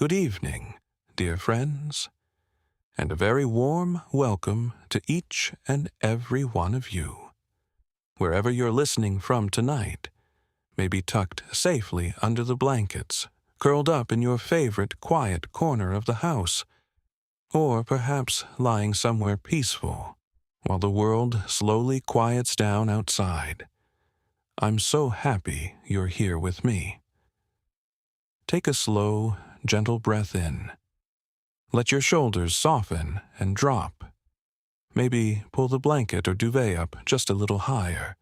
good evening, dear friends, and a very warm welcome to each and every one of you. Wherever you're listening from tonight, may be tucked safely under the blankets, curled up in your favorite quiet corner of the house, or perhaps lying somewhere peaceful while the world slowly quiets down outside. I'm so happy you're here with me. Take a slow, gentle breath in. Let your shoulders soften and drop. Maybe pull the blanket or duvet up just a little higher,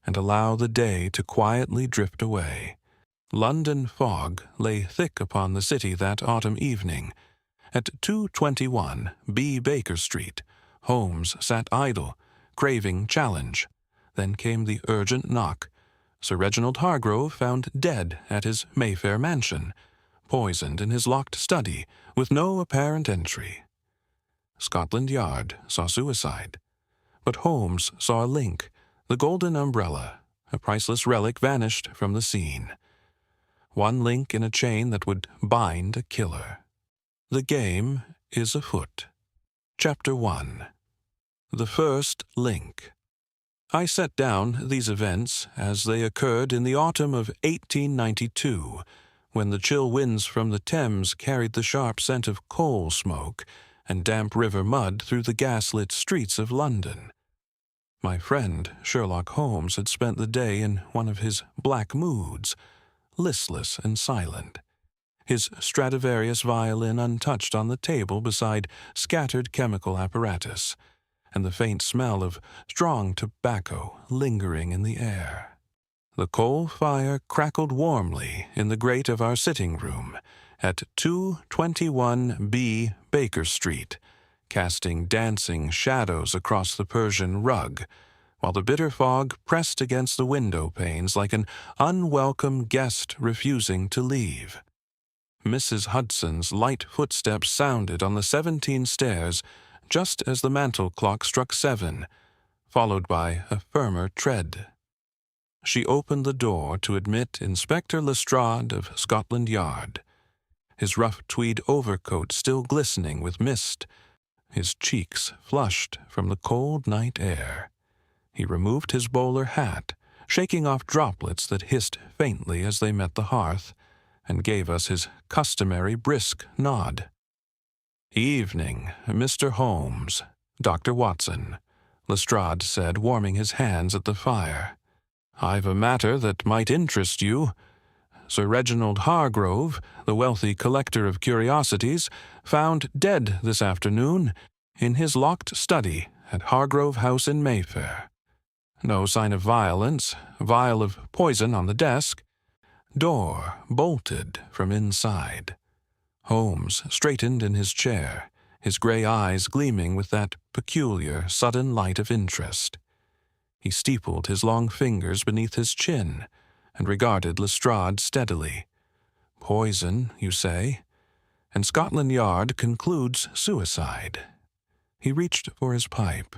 and allow the day to quietly drift away. London fog lay thick upon the city that autumn evening. At 221 B. Baker Street, Holmes sat idle, craving challenge. Then came the urgent knock. Sir Reginald Hargrove found dead at his Mayfair mansion, poisoned in his locked study, with no apparent entry. Scotland Yard saw suicide, but Holmes saw a link. The golden umbrella, a priceless relic, vanished from the scene. One link in a chain that would bind a killer. The game is afoot. Chapter 1. The First Link. I set down these events as they occurred in the autumn of 1892, when the chill winds from the Thames carried the sharp scent of coal smoke and damp river mud through the gas-lit streets of London. My friend Sherlock Holmes had spent the day in one of his black moods, listless and silent, his Stradivarius violin untouched on the table beside scattered chemical apparatus, and the faint smell of strong tobacco lingering in the air. The coal fire crackled warmly in the grate of our sitting room at 221 B. Baker Street, casting dancing shadows across the Persian rug, while the bitter fog pressed against the window panes like an unwelcome guest refusing to leave. Mrs. Hudson's light footsteps sounded on the 17 stairs just as the mantel clock struck 7, followed by a firmer tread. She opened the door to admit Inspector Lestrade of Scotland Yard, his rough tweed overcoat still glistening with mist, his cheeks flushed from the cold night air. He removed his bowler hat, shaking off droplets that hissed faintly as they met the hearth, and gave us his customary brisk nod. "Evening, Mr. Holmes, Dr. Watson," Lestrade said, warming his hands at the fire. "I've a matter that might interest you. Sir Reginald Hargrove, the wealthy collector of curiosities, found dead this afternoon in his locked study at Hargrove House in Mayfair. No sign of violence, vial of poison on the desk. Door bolted from inside." Holmes straightened in his chair, his gray eyes gleaming with that peculiar, sudden light of interest. He steepled his long fingers beneath his chin and regarded Lestrade steadily. "Poison, you say? And Scotland Yard concludes suicide." He reached for his pipe,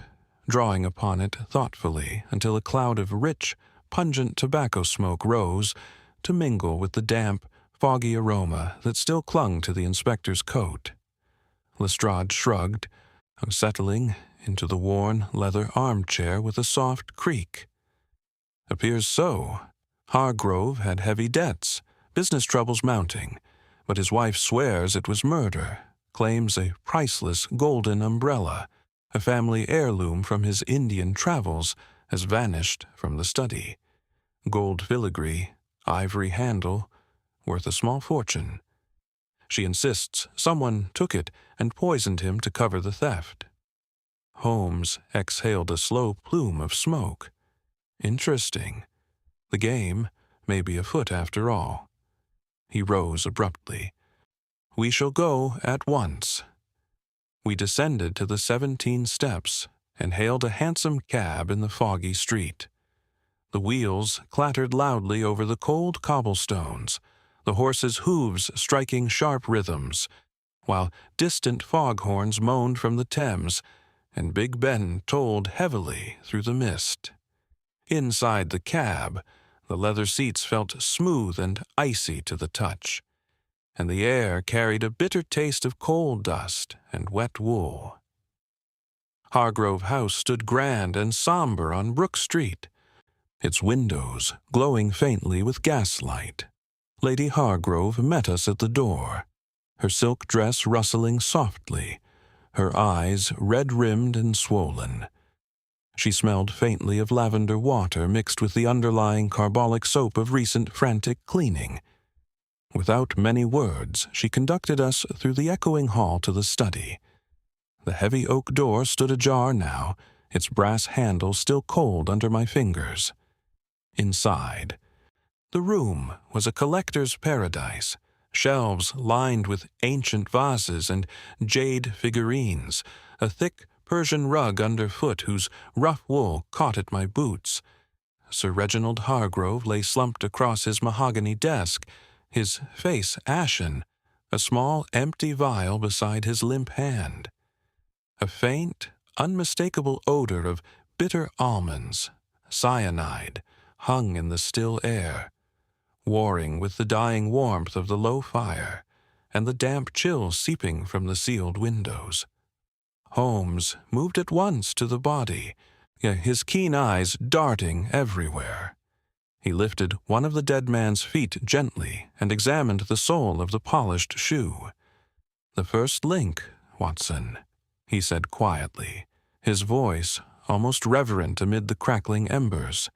drawing upon it thoughtfully until a cloud of rich, pungent tobacco smoke rose to mingle with the damp, foggy aroma that still clung to the inspector's coat. Lestrade shrugged, settling into the worn leather armchair with a soft creak. "Appears so. Hargrove had heavy debts, business troubles mounting, but his wife swears it was murder, claims a priceless golden umbrella, a family heirloom from his Indian travels, has vanished from the study. Gold filigree, ivory handle, worth a small fortune. She insists someone took it and poisoned him to cover the theft." Holmes exhaled a slow plume of smoke. "Interesting. The game may be afoot after all." He rose abruptly. "We shall go at once." We descended to the 17 steps and hailed a hansom cab in the foggy street. The wheels clattered loudly over the cold cobblestones, the horses' hooves striking sharp rhythms, while distant foghorns moaned from the Thames, and Big Ben tolled heavily through the mist. Inside the cab, the leather seats felt smooth and icy to the touch, and the air carried a bitter taste of coal dust and wet wool. Hargrove House stood grand and somber on Brook Street, its windows glowing faintly with gaslight. Lady Hargrove met us at the door, her silk dress rustling softly, her eyes red-rimmed and swollen. She smelled faintly of lavender water mixed with the underlying carbolic soap of recent frantic cleaning. Without many words, she conducted us through the echoing hall to the study. The heavy oak door stood ajar now, its brass handle still cold under my fingers. Inside, the room was a collector's paradise, shelves lined with ancient vases and jade figurines, a thick Persian rug underfoot whose rough wool caught at my boots. Sir Reginald Hargrove lay slumped across his mahogany desk, his face ashen, a small empty vial beside his limp hand. A faint, unmistakable odor of bitter almonds, cyanide, hung in the still air, warring with the dying warmth of the low fire and the damp chill seeping from the sealed windows. Holmes moved at once to the body, his keen eyes darting everywhere. He lifted one of the dead man's feet gently and examined the sole of the polished shoe. "The first link, Watson," he said quietly, his voice almost reverent amid the crackling embers.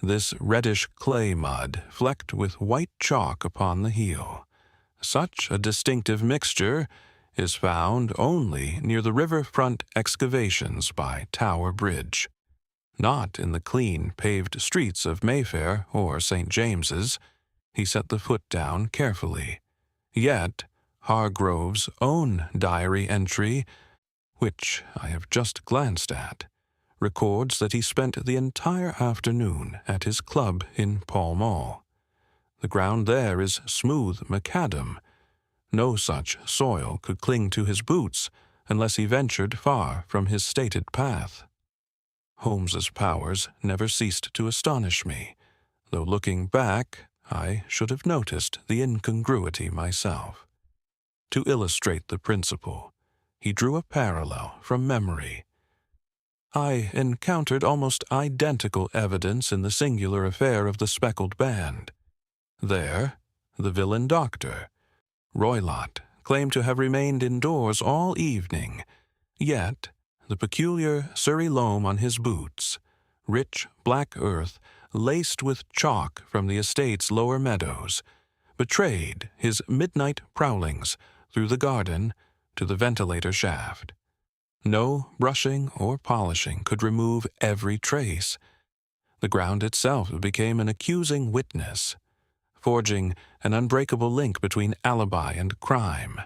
"This reddish clay mud flecked with white chalk upon the heel. Such a distinctive mixture is found only near the riverfront excavations by Tower Bridge, not in the clean paved streets of Mayfair or St. James's." He set the foot down carefully. Yet Hargrove's own diary entry, which I have just glanced at, records that he spent the entire afternoon at his club in Pall Mall. The ground there is smooth macadam. No such soil could cling to his boots unless he ventured far from his stated path. Holmes's powers never ceased to astonish me, though looking back, I should have noticed the incongruity myself. To illustrate the principle, he drew a parallel from memory. I encountered almost identical evidence in the singular affair of the speckled band. There, the villain doctor, Roylott, claimed to have remained indoors all evening, yet the peculiar Surrey loam on his boots, rich black earth laced with chalk from the estate's lower meadows, betrayed his midnight prowlings through the garden to the ventilator shaft. No brushing or polishing could remove every trace. The ground itself became an accusing witness, forging an unbreakable link between alibi and crime.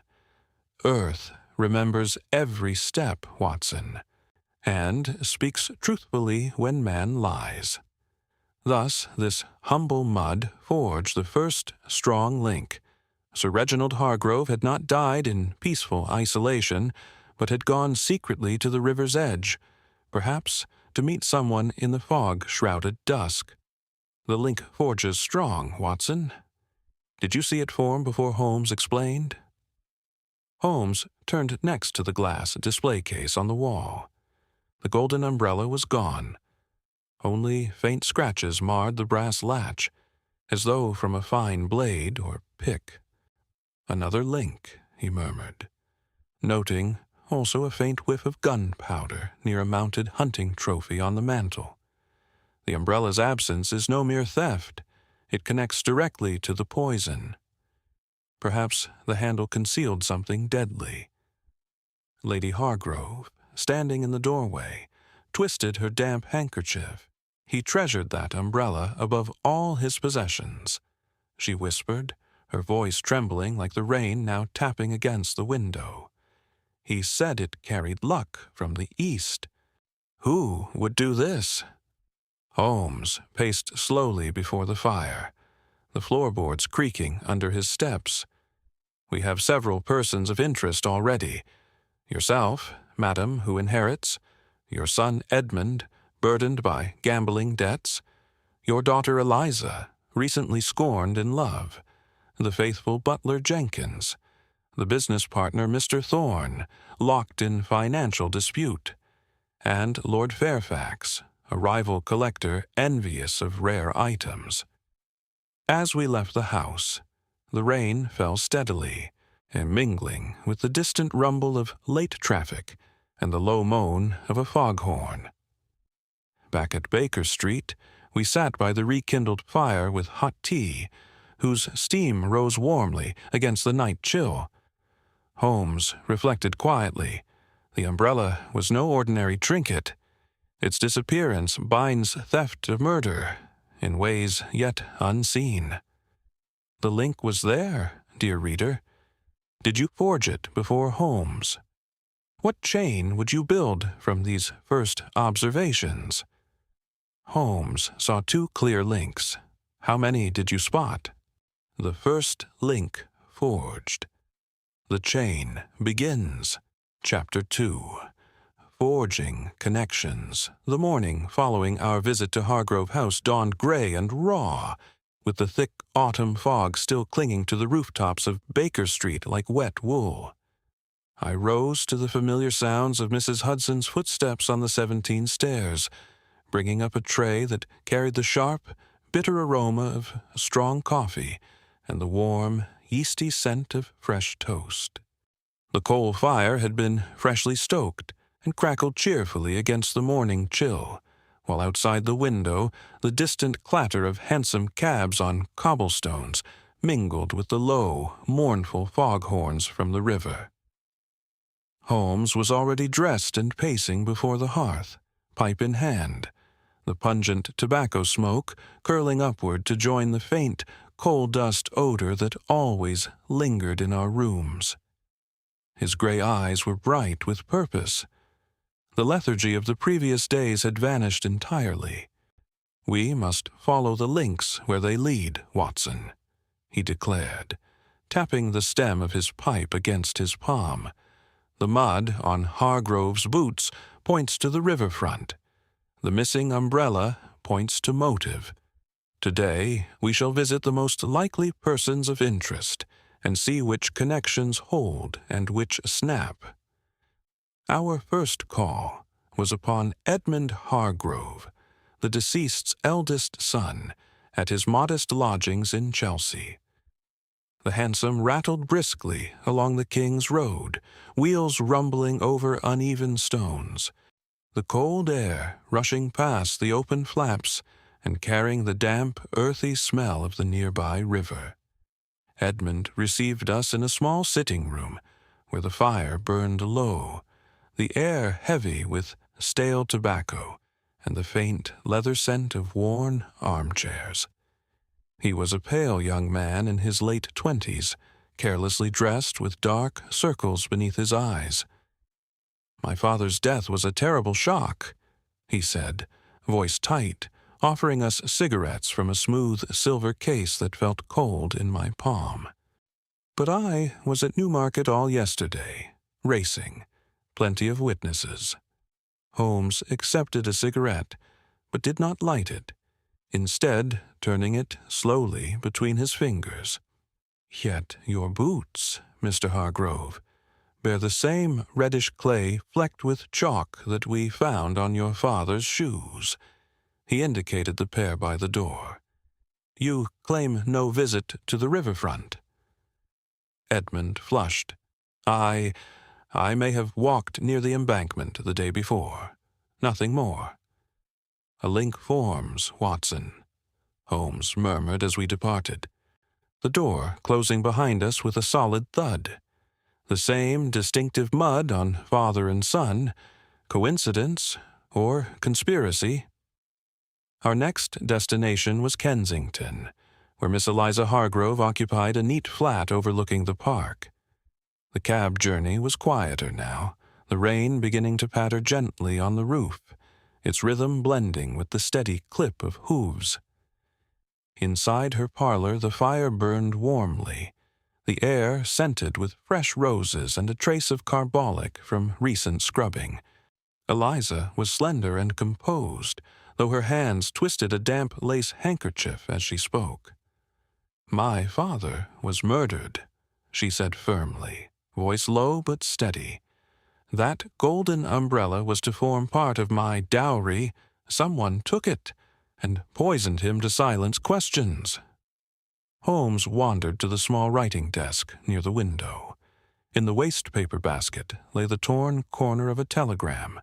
Earth remembers every step, Watson, and speaks truthfully when man lies. Thus, this humble mud forged the first strong link. Sir Reginald Hargrove had not died in peaceful isolation, but had gone secretly to the river's edge, perhaps to meet someone in the fog-shrouded dusk. The link forges strong, Watson. Did you see it form before Holmes explained? Holmes turned next to the glass display case on the wall. The golden umbrella was gone. Only faint scratches marred the brass latch, as though from a fine blade or pick. "Another link," he murmured, noting also a faint whiff of gunpowder near a mounted hunting trophy on the mantel. The umbrella's absence is no mere theft. It connects directly to the poison. Perhaps the handle concealed something deadly. Lady Hargrove, standing in the doorway, twisted her damp handkerchief. He treasured that umbrella above all his possessions. She whispered, her voice trembling like the rain now tapping against the window. "He said it carried luck from the east. Who would do this?" Holmes paced slowly before the fire, the floorboards creaking under his steps. "We have several persons of interest already. Yourself, madam, who inherits, your son Edmund, burdened by gambling debts, your daughter Eliza, recently scorned in love, the faithful butler Jenkins, the business partner Mr. Thorne, locked in financial dispute, and Lord Fairfax, a rival collector envious of rare items. As we left the house, the rain fell steadily, and mingling with the distant rumble of late traffic and the low moan of a foghorn. Back at Baker Street, we sat by the rekindled fire with hot tea, whose steam rose warmly against the night chill. Holmes reflected quietly. The umbrella was no ordinary trinket. Its disappearance binds theft to murder in ways yet unseen. The link was there, dear reader. Did you forge it before Holmes? What chain would you build from these first observations? Holmes saw two clear links. How many did you spot? The first link forged. The chain begins. Chapter 2. Forging connections. The morning following our visit to Hargrove House dawned gray and raw, with the thick autumn fog still clinging to the rooftops of Baker Street like wet wool. I rose to the familiar sounds of Mrs. Hudson's footsteps on the 17 stairs, bringing up a tray that carried the sharp, bitter aroma of strong coffee and the warm, yeasty scent of fresh toast. The coal fire had been freshly stoked and crackled cheerfully against the morning chill, while outside the window the distant clatter of hansom cabs on cobblestones mingled with the low, mournful foghorns from the river. Holmes was already dressed and pacing before the hearth, pipe in hand, the pungent tobacco smoke curling upward to join the faint, coal-dust odor that always lingered in our rooms. His gray eyes were bright with purpose. The lethargy of the previous days had vanished entirely. "We must follow the links where they lead, Watson," he declared, tapping the stem of his pipe against his palm. "The mud on Hargrove's boots points to the riverfront. The missing umbrella points to motive. Today we shall visit the most likely persons of interest and see which connections hold and which snap." Our first call was upon Edmund Hargrove, the deceased's eldest son, at his modest lodgings in Chelsea. The hansom rattled briskly along the King's Road, wheels rumbling over uneven stones, the cold air rushing past the open flaps and carrying the damp, earthy smell of the nearby river. Edmund received us in a small sitting room, where the fire burned low, the air heavy with stale tobacco and the faint leather scent of worn armchairs. He was a pale young man in his late 20s, carelessly dressed with dark circles beneath his eyes. "My father's death was a terrible shock," he said, voice tight, offering us cigarettes from a smooth silver case that felt cold in my palm. "But I was at Newmarket all yesterday, racing. Plenty of witnesses." Holmes accepted a cigarette, but did not light it, instead turning it slowly between his fingers. "Yet your boots, Mr. Hargrove, bear the same reddish clay flecked with chalk that we found on your father's shoes." He indicated the pair by the door. "You claim no visit to the riverfront?" Edmund flushed. I may have walked near the embankment the day before. Nothing more." "A link forms, Watson," Holmes murmured as we departed, the door closing behind us with a solid thud. The same distinctive mud on father and son. Coincidence or conspiracy? Our next destination was Kensington, where Miss Eliza Hargrove occupied a neat flat overlooking the park. The cab journey was quieter now, the rain beginning to patter gently on the roof, its rhythm blending with the steady clip of hooves. Inside her parlor the fire burned warmly, the air scented with fresh roses and a trace of carbolic from recent scrubbing. Eliza was slender and composed, though her hands twisted a damp lace handkerchief as she spoke. "My father was murdered," she said firmly, voice low but steady. "That golden umbrella was to form part of my dowry. Someone took it and poisoned him to silence questions." Holmes wandered to the small writing desk near the window. In the waste paper basket lay the torn corner of a telegram.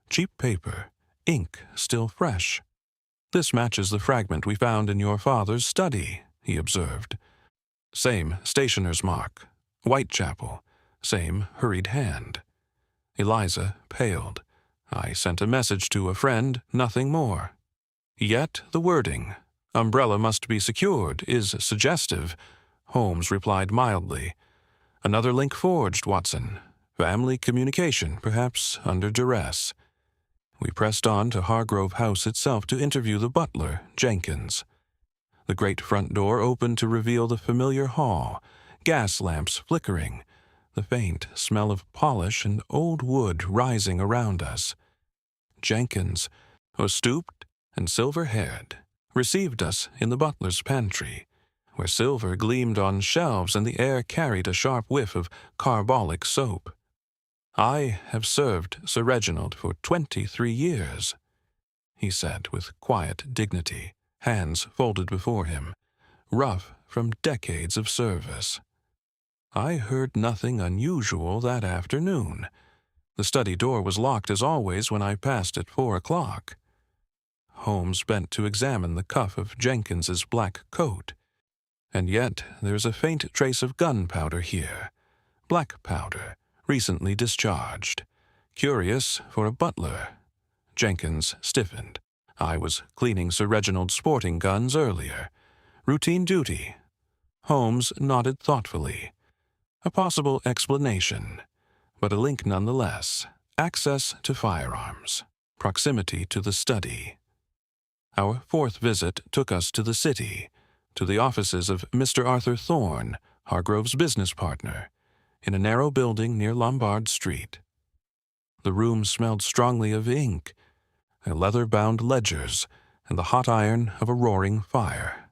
Cheap paper, ink still fresh. "This matches the fragment we found in your father's study," he observed. "Same stationer's mark, Whitechapel, same hurried hand." Eliza paled. "I sent a message to a friend, nothing more." "Yet the wording, 'umbrella must be secured,' is suggestive," Holmes replied mildly. "Another link forged, Watson. Family communication, perhaps under duress." We pressed on to Hargrove House itself to interview the butler, Jenkins. The great front door opened to reveal the familiar hall, gas lamps flickering, the faint smell of polish and old wood rising around us. Jenkins, who stooped and silver-haired, received us in the butler's pantry, where silver gleamed on shelves and the air carried a sharp whiff of carbolic soap. "I have served Sir Reginald for 23 years," he said with quiet dignity, hands folded before him, rough from decades of service. I heard nothing unusual that afternoon. The study door was locked as always when I passed at 4 o'clock. Holmes bent to examine the cuff of Jenkins's black coat. "And yet there's a faint trace of gunpowder here. Black powder, recently discharged. Curious for a butler." Jenkins stiffened. "I was cleaning Sir Reginald's sporting guns earlier. Routine duty." Holmes nodded thoughtfully. A possible explanation, but a link nonetheless. Access to firearms. Proximity to the study. Our fourth visit took us to the city, to the offices of Mr. Arthur Thorne, Hargrove's business partner, in a narrow building near Lombard Street. The room smelled strongly of ink, leather-bound ledgers, and the hot iron of a roaring fire.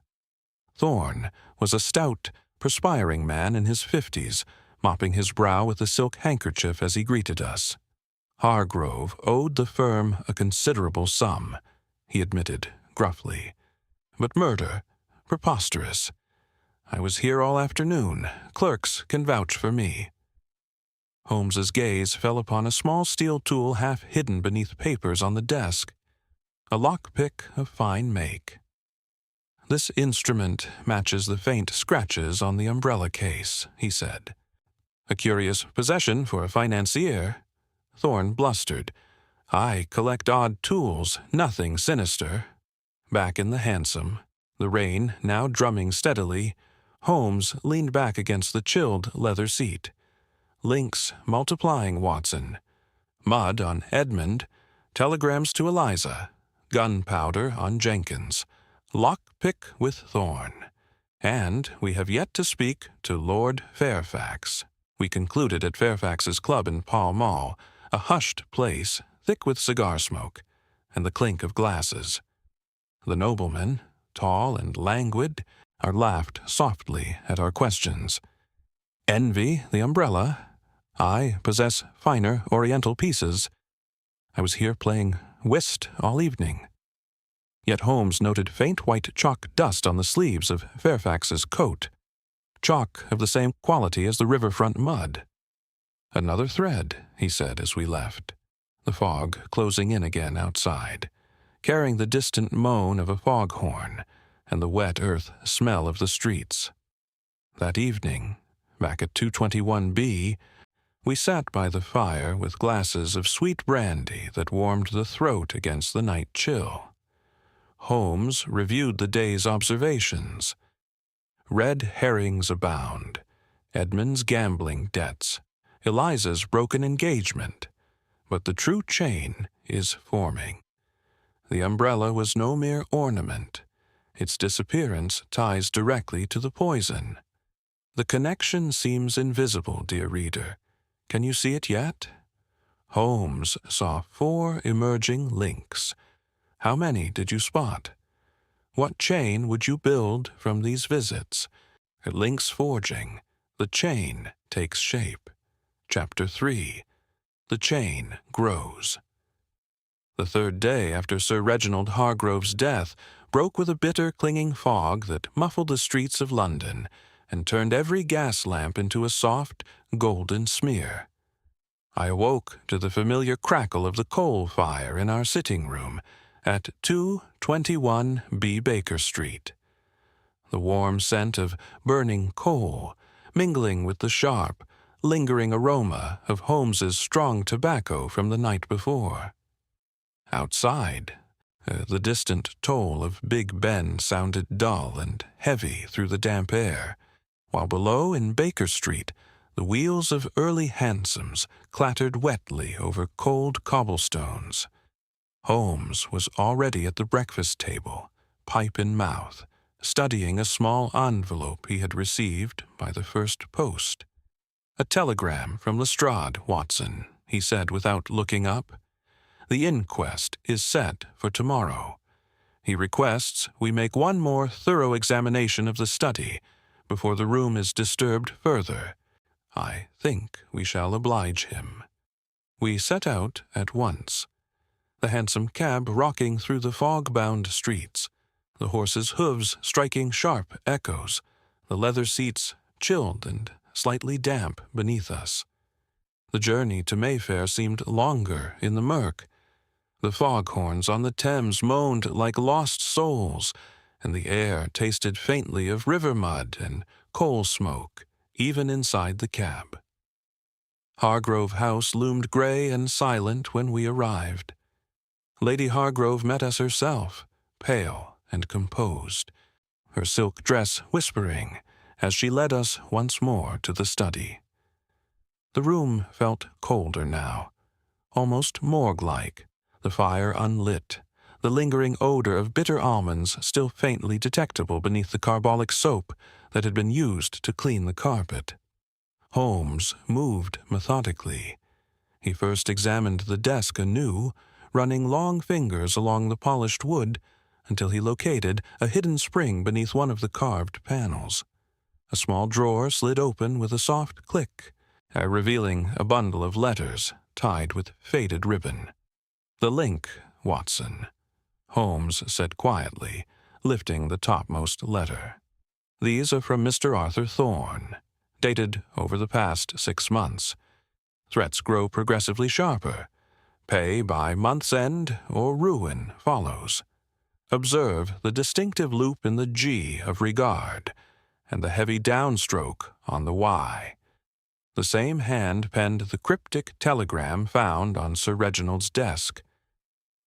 Thorne was a stout, perspiring man in his 50s, mopping his brow with a silk handkerchief as he greeted us. Hargrove owed the firm a considerable sum, he admitted gruffly. "But murder? Preposterous. I was here all afternoon. Clerks can vouch for me." Holmes's gaze fell upon a small steel tool half hidden beneath papers on the desk, a lockpick of fine make. "This instrument matches the faint scratches on the umbrella case," he said. "A curious possession for a financier." Thorne blustered. "I collect odd tools, nothing sinister." Back in the hansom, the rain now drumming steadily, Holmes leaned back against the chilled leather seat. "Links multiplying, Watson. Mud on Edmund, telegrams to Eliza, gunpowder on Jenkins, lockpick with Thorne. And we have yet to speak to Lord Fairfax." We concluded at Fairfax's club in Pall Mall, a hushed place, thick with cigar smoke, and the clink of glasses. The nobleman, tall and languid, laughed softly at our questions. "Envy the umbrella? I possess finer oriental pieces. I was here playing whist all evening." Yet Holmes noted faint white chalk dust on the sleeves of Fairfax's coat, chalk of the same quality as the riverfront mud. "Another thread," he said as we left, the fog closing in again outside, carrying the distant moan of a foghorn and the wet earth smell of the streets. That evening, back at 221B, we sat by the fire with glasses of sweet brandy that warmed the throat against the night chill. Holmes reviewed the day's observations. Red herrings abound, Edmund's gambling debts, Eliza's broken engagement, but the true chain is forming. The umbrella was no mere ornament. Its disappearance ties directly to the poison. The connection seems invisible, dear reader. Can you see it yet? Holmes saw 4 emerging links. How many did you spot? What chain would you build from these visits? It links forging. The chain takes shape. Chapter 3. The chain grows. The third day after Sir Reginald Hargrove's death broke with a bitter clinging fog that muffled the streets of London and turned every gas lamp into a soft, golden smear. I awoke to the familiar crackle of the coal fire in our sitting room at 221 B. Baker Street. The warm scent of burning coal, mingling with the sharp, lingering aroma of Holmes's strong tobacco from the night before. Outside, the distant toll of Big Ben sounded dull and heavy through the damp air, while below in Baker Street, the wheels of early hansoms clattered wetly over cold cobblestones. Holmes was already at the breakfast table, pipe in mouth, studying a small envelope he had received by the first post. "A telegram from Lestrade, Watson," he said without looking up. "The inquest is set for tomorrow. He requests we make one more thorough examination of the study before the room is disturbed further. I think we shall oblige him." We set out at once, the hansom cab rocking through the fog-bound streets, the horses' hooves striking sharp echoes, the leather seats chilled and slightly damp beneath us. The journey to Mayfair seemed longer in the murk. The foghorns on the Thames moaned like lost souls, and the air tasted faintly of river mud and coal smoke, even inside the cab. Hargrove House loomed gray and silent when we arrived. Lady Hargrove met us herself, pale and composed, her silk dress whispering as she led us once more to the study. The room felt colder now, almost morgue-like, the fire unlit, the lingering odor of bitter almonds still faintly detectable beneath the carbolic soap that had been used to clean the carpet. Holmes moved methodically. He first examined the desk anew, running long fingers along the polished wood until he located a hidden spring beneath one of the carved panels. A small drawer slid open with a soft click, revealing a bundle of letters tied with faded ribbon. "The link, Watson," Holmes said quietly, lifting the topmost letter. "These are from Mr. Arthur Thorne, dated over the past 6 months. Threats grow progressively sharper. Pay by month's end or ruin follows. Observe the distinctive loop in the G of regard and the heavy downstroke on the Y. The same hand penned the cryptic telegram found on Sir Reginald's desk."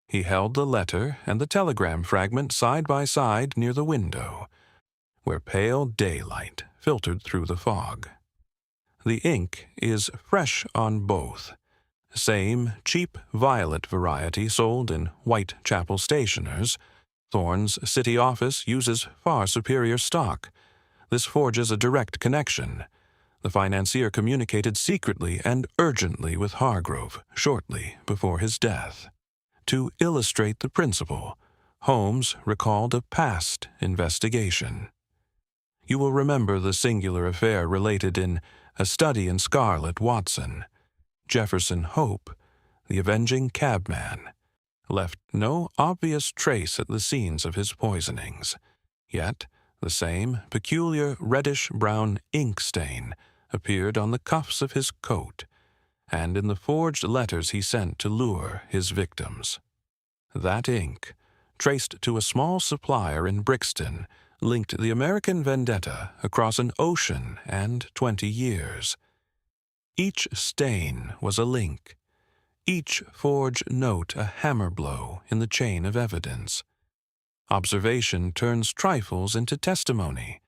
He held the letter and the telegram fragment side by side near the window, where pale daylight filtered through the fog. "The ink is fresh on both. Same cheap violet variety sold in Whitechapel stationers. Thorne's city office uses far superior stock. This forges a direct connection. The financier communicated secretly and urgently with Hargrove shortly before his death. To illustrate the principle, Holmes recalled a past investigation. You will remember the singular affair related in A Study in Scarlet, Watson. Jefferson Hope, the avenging cabman, left no obvious trace at the scenes of his poisonings, yet the same peculiar reddish-brown ink stain appeared on the cuffs of his coat and in the forged letters he sent to lure his victims. That ink, traced to a small supplier in Brixton, linked the American vendetta across an ocean and 20 years. Each stain was a link, each forged note a hammer blow in the chain of evidence. Observation turns trifles into testimony,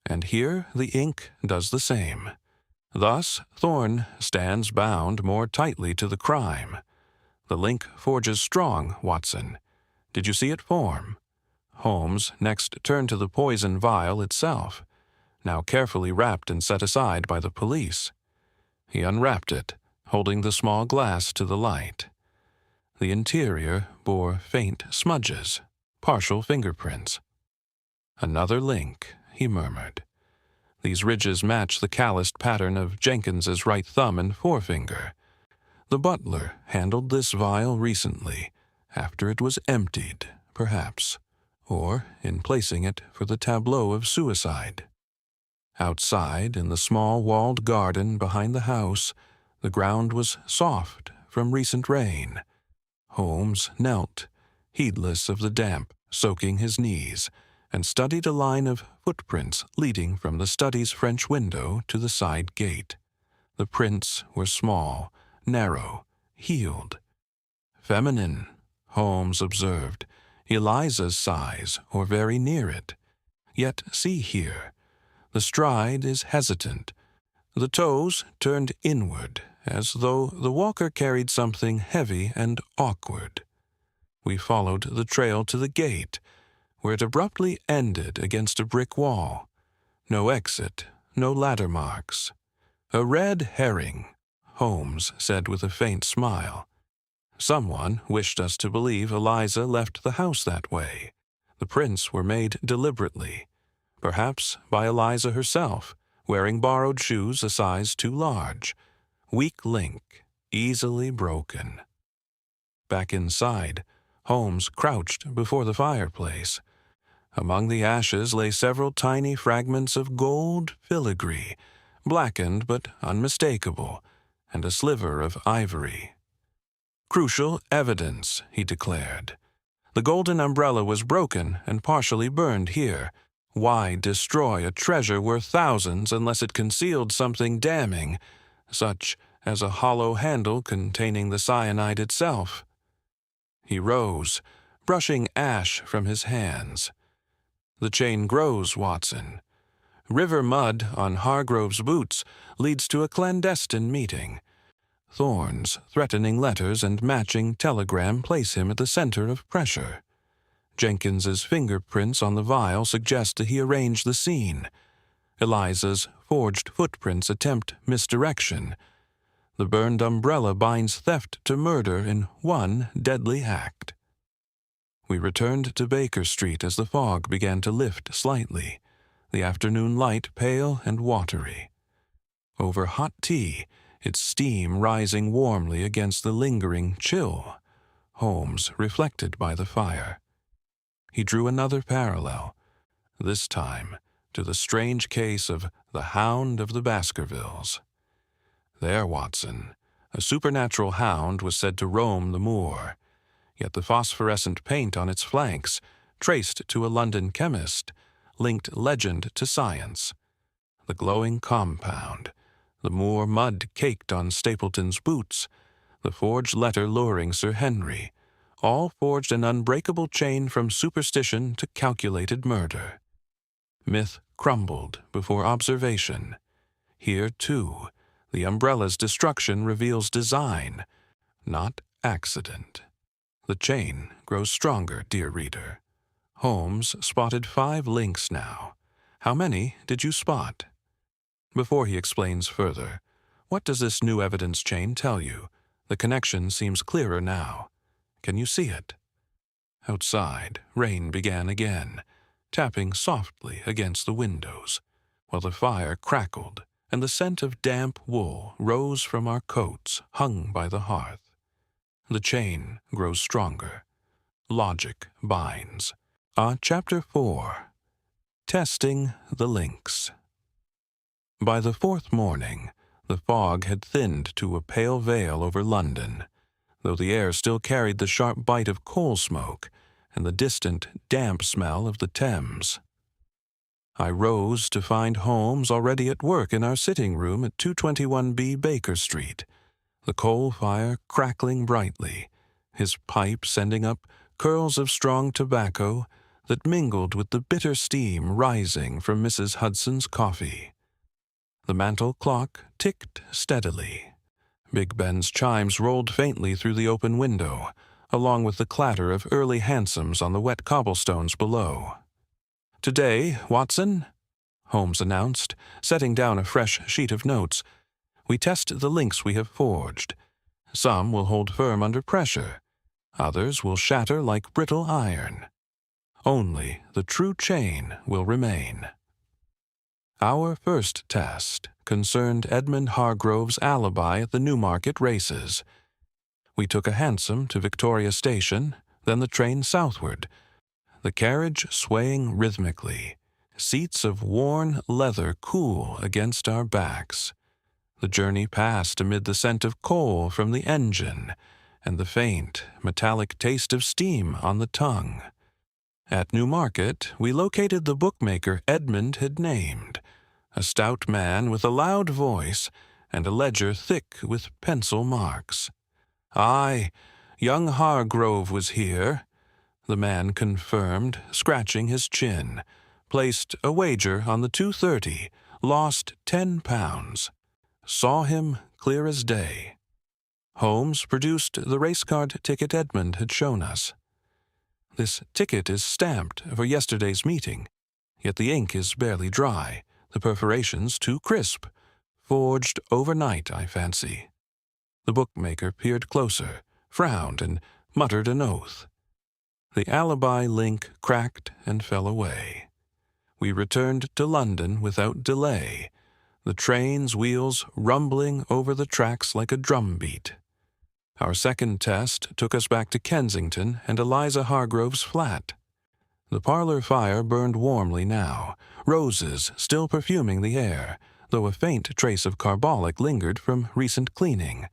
and here the ink does the same. Thus, Thorne stands bound more tightly to the crime. The link forges strong, Watson. Did you see it form? Holmes next turned to the poison vial itself, now carefully wrapped and set aside by the police. He unwrapped it, holding the small glass to the light. The interior bore faint smudges, partial fingerprints. "Another link," he murmured. These ridges match the calloused pattern of Jenkins's right thumb and forefinger. The butler handled this vial recently, after it was emptied, perhaps, or in placing it for the tableau of suicide. Outside, in the small walled garden behind the house, the ground was soft from recent rain. Holmes knelt, heedless of the damp soaking his knees, and studied a line of footprints leading from the study's French window to the side gate. The prints were small, narrow, heeled. Feminine, Holmes observed, Eliza's size or very near it. Yet see here, the stride is hesitant, the toes turned inward, as though the walker carried something heavy and awkward. We followed the trail to the gate, where it abruptly ended against a brick wall. No exit, no ladder marks. A red herring, Holmes said with a faint smile. Someone wished us to believe Eliza left the house that way. The prints were made deliberately, perhaps by Eliza herself, wearing borrowed shoes a size too large. Weak link, easily broken. Back inside, Holmes crouched before the fireplace. Among the ashes lay several tiny fragments of gold filigree, blackened but unmistakable, and a sliver of ivory. Crucial evidence, he declared. The golden umbrella was broken and partially burned here. Why destroy a treasure worth thousands unless it concealed something damning, such as a hollow handle containing the cyanide itself? He rose, brushing ash from his hands. The chain grows, Watson. River mud on Hargrove's boots leads to a clandestine meeting. Thorns, threatening letters, and matching telegram place him at the center of pressure. Jenkins's fingerprints on the vial suggest that he arranged the scene. Eliza's forged footprints attempt misdirection. The burned umbrella binds theft to murder in one deadly act. We returned to Baker Street as the fog began to lift slightly, the afternoon light pale and watery. Over hot tea, its steam rising warmly against the lingering chill, Holmes reflected by the fire. He drew another parallel, this time to the strange case of the Hound of the Baskervilles. There, Watson, a supernatural hound was said to roam the moor, yet the phosphorescent paint on its flanks, traced to a London chemist, linked legend to science. The glowing compound, the moor mud caked on Stapleton's boots, the forged letter luring Sir Henry, all forged an unbreakable chain from superstition to calculated murder. Myth crumbled before observation. Here, too, the umbrella's destruction reveals design, not accident. The chain grows stronger, dear reader. Holmes spotted 5 links now. How many did you spot? Before he explains further, what does this new evidence chain tell you? The connection seems clearer now. Can you see it? Outside, rain began again, tapping softly against the windows, while the fire crackled and the scent of damp wool rose from our coats hung by the hearth. The chain grows stronger. Logic binds. Chapter 4. Testing the Links. By the 4th morning, the fog had thinned to a pale veil over London, though the air still carried the sharp bite of coal smoke and the distant, damp smell of the Thames. I rose to find Holmes already at work in our sitting room at 221B Baker Street, the coal fire crackling brightly, his pipe sending up curls of strong tobacco that mingled with the bitter steam rising from Mrs. Hudson's coffee. The mantel clock ticked steadily. Big Ben's chimes rolled faintly through the open window, along with the clatter of early hansoms on the wet cobblestones below. "Today, Watson," Holmes announced, setting down a fresh sheet of notes, "we test the links we have forged. Some will hold firm under pressure. Others will shatter like brittle iron. Only the true chain will remain." Our first test concerned Edmund Hargrove's alibi at the Newmarket races. We took a hansom to Victoria Station, then the train southward, the carriage swaying rhythmically, seats of worn leather cool against our backs. The journey passed amid the scent of coal from the engine and the faint, metallic taste of steam on the tongue. At Newmarket, we located the bookmaker Edmund had named, a stout man with a loud voice and a ledger thick with pencil marks. "Aye, young Hargrove was here," the man confirmed, scratching his chin. "Placed a wager on the 2:30, lost £10. Saw him clear as day." Holmes produced the race card ticket Edmund had shown us. "This ticket is stamped for yesterday's meeting, yet the ink is barely dry, the perforations too crisp. Forged overnight, I fancy." The bookmaker peered closer, frowned, and muttered an oath. The alibi link cracked and fell away. We returned to London without delay, the train's wheels rumbling over the tracks like a drumbeat. Our second test took us back to Kensington and Eliza Hargrove's flat. The parlor fire burned warmly now, roses still perfuming the air, though a faint trace of carbolic lingered from recent cleaning.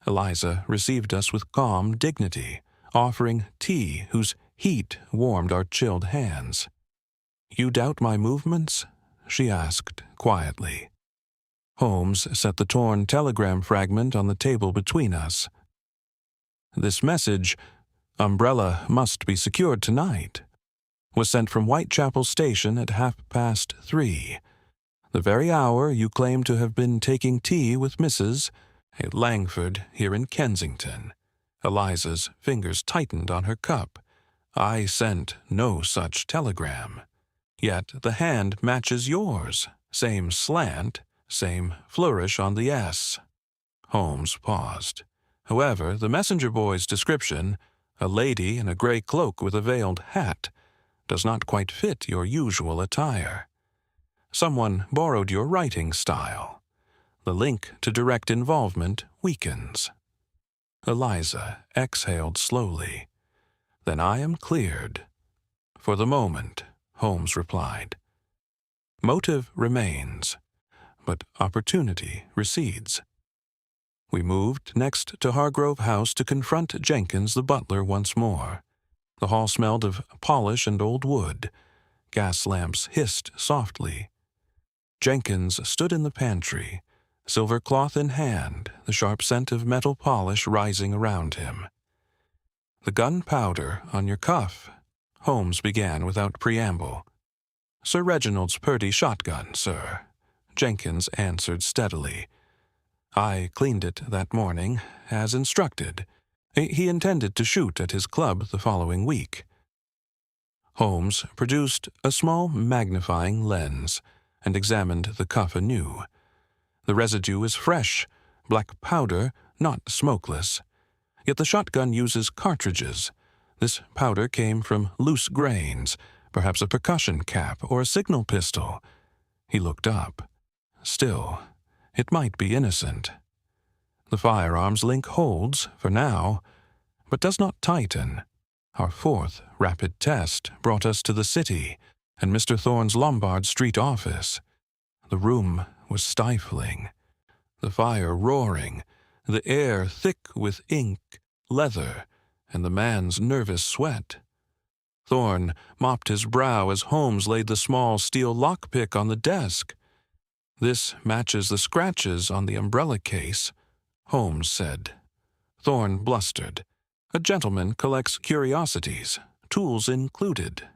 Eliza received us with calm dignity, offering tea whose heat warmed our chilled hands. "You doubt my movements?" she asked quietly. Holmes set the torn telegram fragment on the table between us. "This message, 'Umbrella must be secured tonight,' was sent from Whitechapel Station at 3:30, the very hour you claim to have been taking tea with Mrs. Langford here in Kensington." Eliza's fingers tightened on her cup. "I sent no such telegram. Yet the hand matches yours. Same slant, same flourish on the S." Holmes paused. "However, the messenger boy's description, a lady in a gray cloak with a veiled hat, does not quite fit your usual attire. Someone borrowed your writing style. The link to direct involvement weakens." Eliza exhaled slowly. "Then I am cleared." "For the moment," Holmes replied. "Motive remains, but opportunity recedes." We moved next to Hargrove House to confront Jenkins the butler once more. The hall smelled of polish and old wood. Gas lamps hissed softly. Jenkins stood in the pantry, silver cloth in hand, the sharp scent of metal polish rising around him. "The gunpowder on your cuff," Holmes began without preamble. "Sir Reginald's Purdy shotgun, sir," Jenkins answered steadily. "I cleaned it that morning, as instructed. He intended to shoot at his club the following week." Holmes produced a small magnifying lens and examined the cuff anew. The residue is fresh, black powder, not smokeless. Yet the shotgun uses cartridges. This powder came from loose grains, perhaps a percussion cap or a signal pistol. He looked up. Still, it might be innocent. The firearms link holds, for now, but does not tighten. Our fourth rapid test brought us to the city and Mr. Thorne's Lombard Street office. The room was stifling, the fire roaring, the air thick with ink, leather, and the man's nervous sweat. Thorne mopped his brow as Holmes laid the small steel lockpick on the desk. "This matches the scratches on the umbrella case," Holmes said. Thorne blustered. "A gentleman collects curiosities, tools included."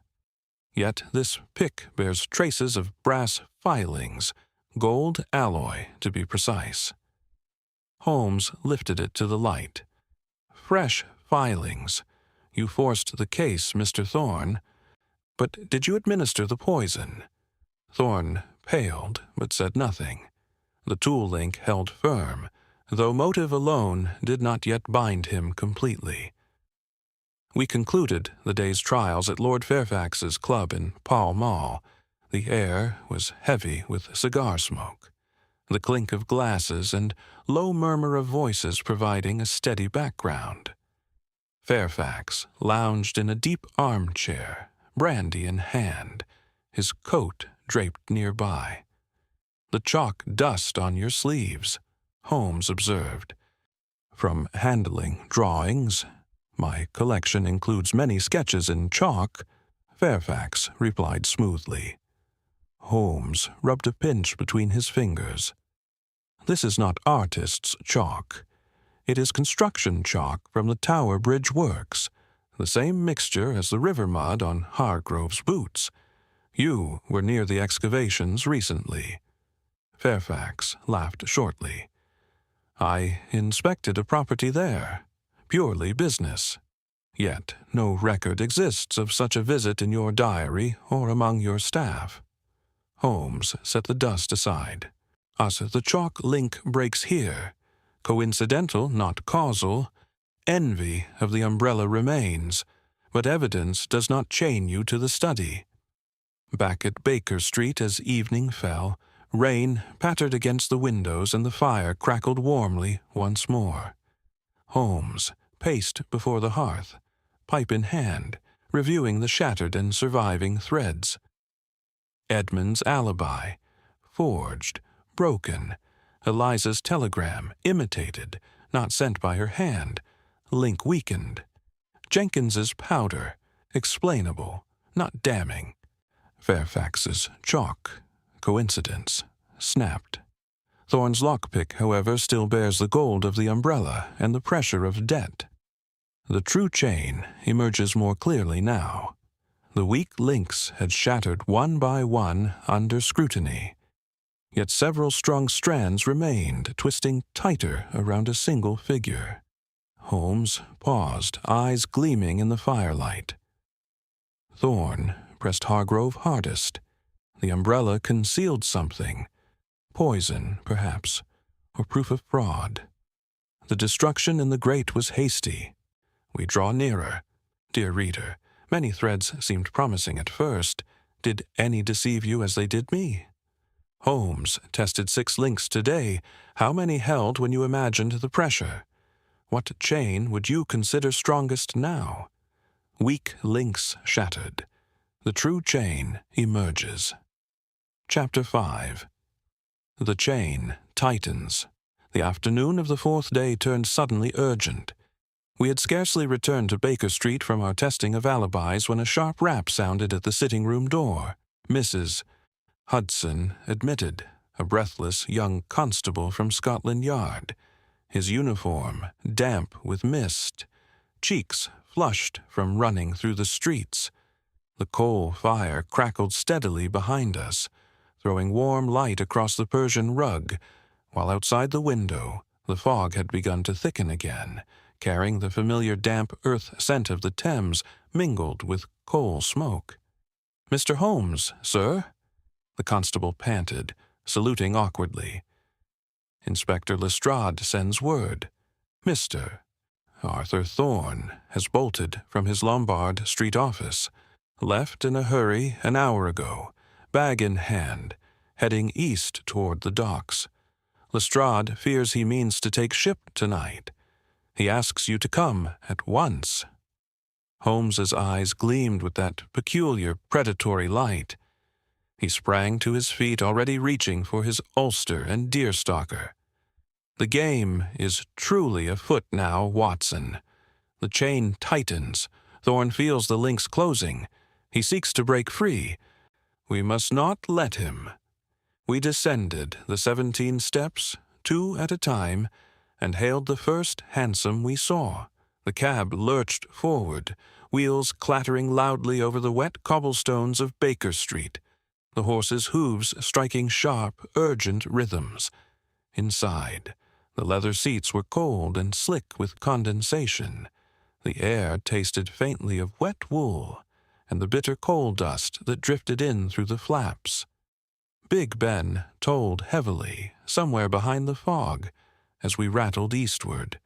Yet this pick bears traces of brass filings, gold alloy to be precise. Holmes lifted it to the light. "Fresh filings. You forced the case, Mr. Thorne. But did you administer the poison?" Thorne paled, but said nothing. The tool link held firm, though motive alone did not yet bind him completely. We concluded the day's trials at Lord Fairfax's club in Pall Mall. The air was heavy with cigar smoke, the clink of glasses and low murmur of voices providing a steady background. Fairfax lounged in a deep armchair, brandy in hand, his coat draped nearby. "The chalk dust on your sleeves," Holmes observed. "From handling drawings, my collection includes many sketches in chalk," Fairfax replied smoothly. Holmes rubbed a pinch between his fingers. "This is not artist's chalk. It is construction chalk from the Tower Bridge Works, the same mixture as the river mud on Hargrove's boots. You were near the excavations recently." Fairfax laughed shortly. "I inspected a property there, purely business. Yet no record exists of such a visit in your diary or among your staff." Holmes set the dust aside. "As the chalk link breaks here, coincidental, not causal, envy of the umbrella remains, but evidence does not chain you to the study." Back at Baker Street as evening fell, rain pattered against the windows and the fire crackled warmly once more. Holmes paced before the hearth, pipe in hand, reviewing the shattered and surviving threads. Edmund's alibi, forged, broken. Eliza's telegram, imitated, not sent by her hand, link weakened. Jenkins's powder, explainable, not damning. Fairfax's chalk, coincidence, snapped. Thorne's lockpick, however, still bears the gold of the umbrella and the pressure of debt. The true chain emerges more clearly now. The weak links had shattered one by one under scrutiny. Yet several strong strands remained, twisting tighter around a single figure. Holmes paused, eyes gleaming in the firelight. Thorne pressed Hargrove hardest. The umbrella concealed something. Poison, perhaps, or proof of fraud. The destruction in the grate was hasty. We draw nearer. Dear reader, many threads seemed promising at first. Did any deceive you as they did me? Holmes tested 6 links today. How many held when you imagined the pressure? What chain would you consider strongest now? Weak links shattered. The true chain emerges. Chapter 5. The chain tightens. The afternoon of the 4th day turned suddenly urgent. We had scarcely returned to Baker Street from our testing of alibis when a sharp rap sounded at the sitting-room door. Mrs. Hudson admitted, a breathless young constable from Scotland Yard, his uniform damp with mist, cheeks flushed from running through the streets. The coal fire crackled steadily behind us, throwing warm light across the Persian rug, while outside the window the fog had begun to thicken again, carrying the familiar damp earth scent of the Thames mingled with coal smoke. "Mr. Holmes, sir?" The constable panted, saluting awkwardly. "Inspector Lestrade sends word. Mr. Arthur Thorne has bolted from his Lombard Street office, left in a hurry an hour ago, bag in hand, heading east toward the docks. Lestrade fears he means to take ship tonight. He asks you to come at once." Holmes's eyes gleamed with that peculiar predatory light. He sprang to his feet, already reaching for his ulster and deerstalker. "The game is truly afoot now, Watson. The chain tightens. Thorne feels the links closing. He seeks to break free. We must not let him." We descended the 17 steps, 2 at a time, and hailed the first hansom we saw. The cab lurched forward, wheels clattering loudly over the wet cobblestones of Baker Street, the horses' hooves striking sharp, urgent rhythms. Inside, the leather seats were cold and slick with condensation. The air tasted faintly of wet wool and the bitter coal dust that drifted in through the flaps. Big Ben tolled heavily, somewhere behind the fog, as we rattled eastward,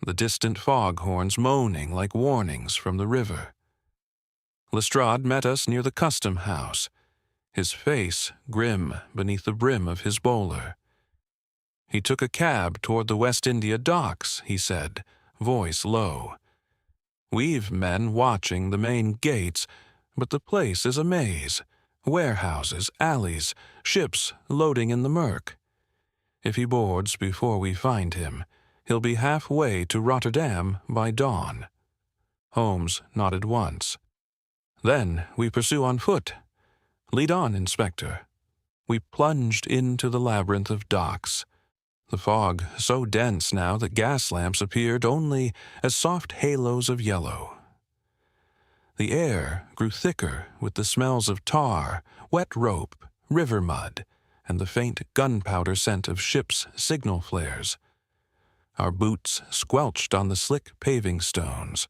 the distant fog horns moaning like warnings from the river. Lestrade met us near the custom house. his face grim beneath the brim of his bowler. "He took a cab toward the West India docks," he said, voice low. "We've men watching the main gates, but the place is a maze. Warehouses, alleys, ships loading in the murk. If he boards before we find him, he'll be halfway to Rotterdam by dawn." Holmes nodded once. "Then we pursue on foot. Lead on, Inspector." We plunged into the labyrinth of docks. The fog so dense now that gas lamps appeared only as soft halos of yellow. The air grew thicker with the smells of tar, wet rope, river mud, and the faint gunpowder scent of ships' signal flares. Our boots squelched on the slick paving stones.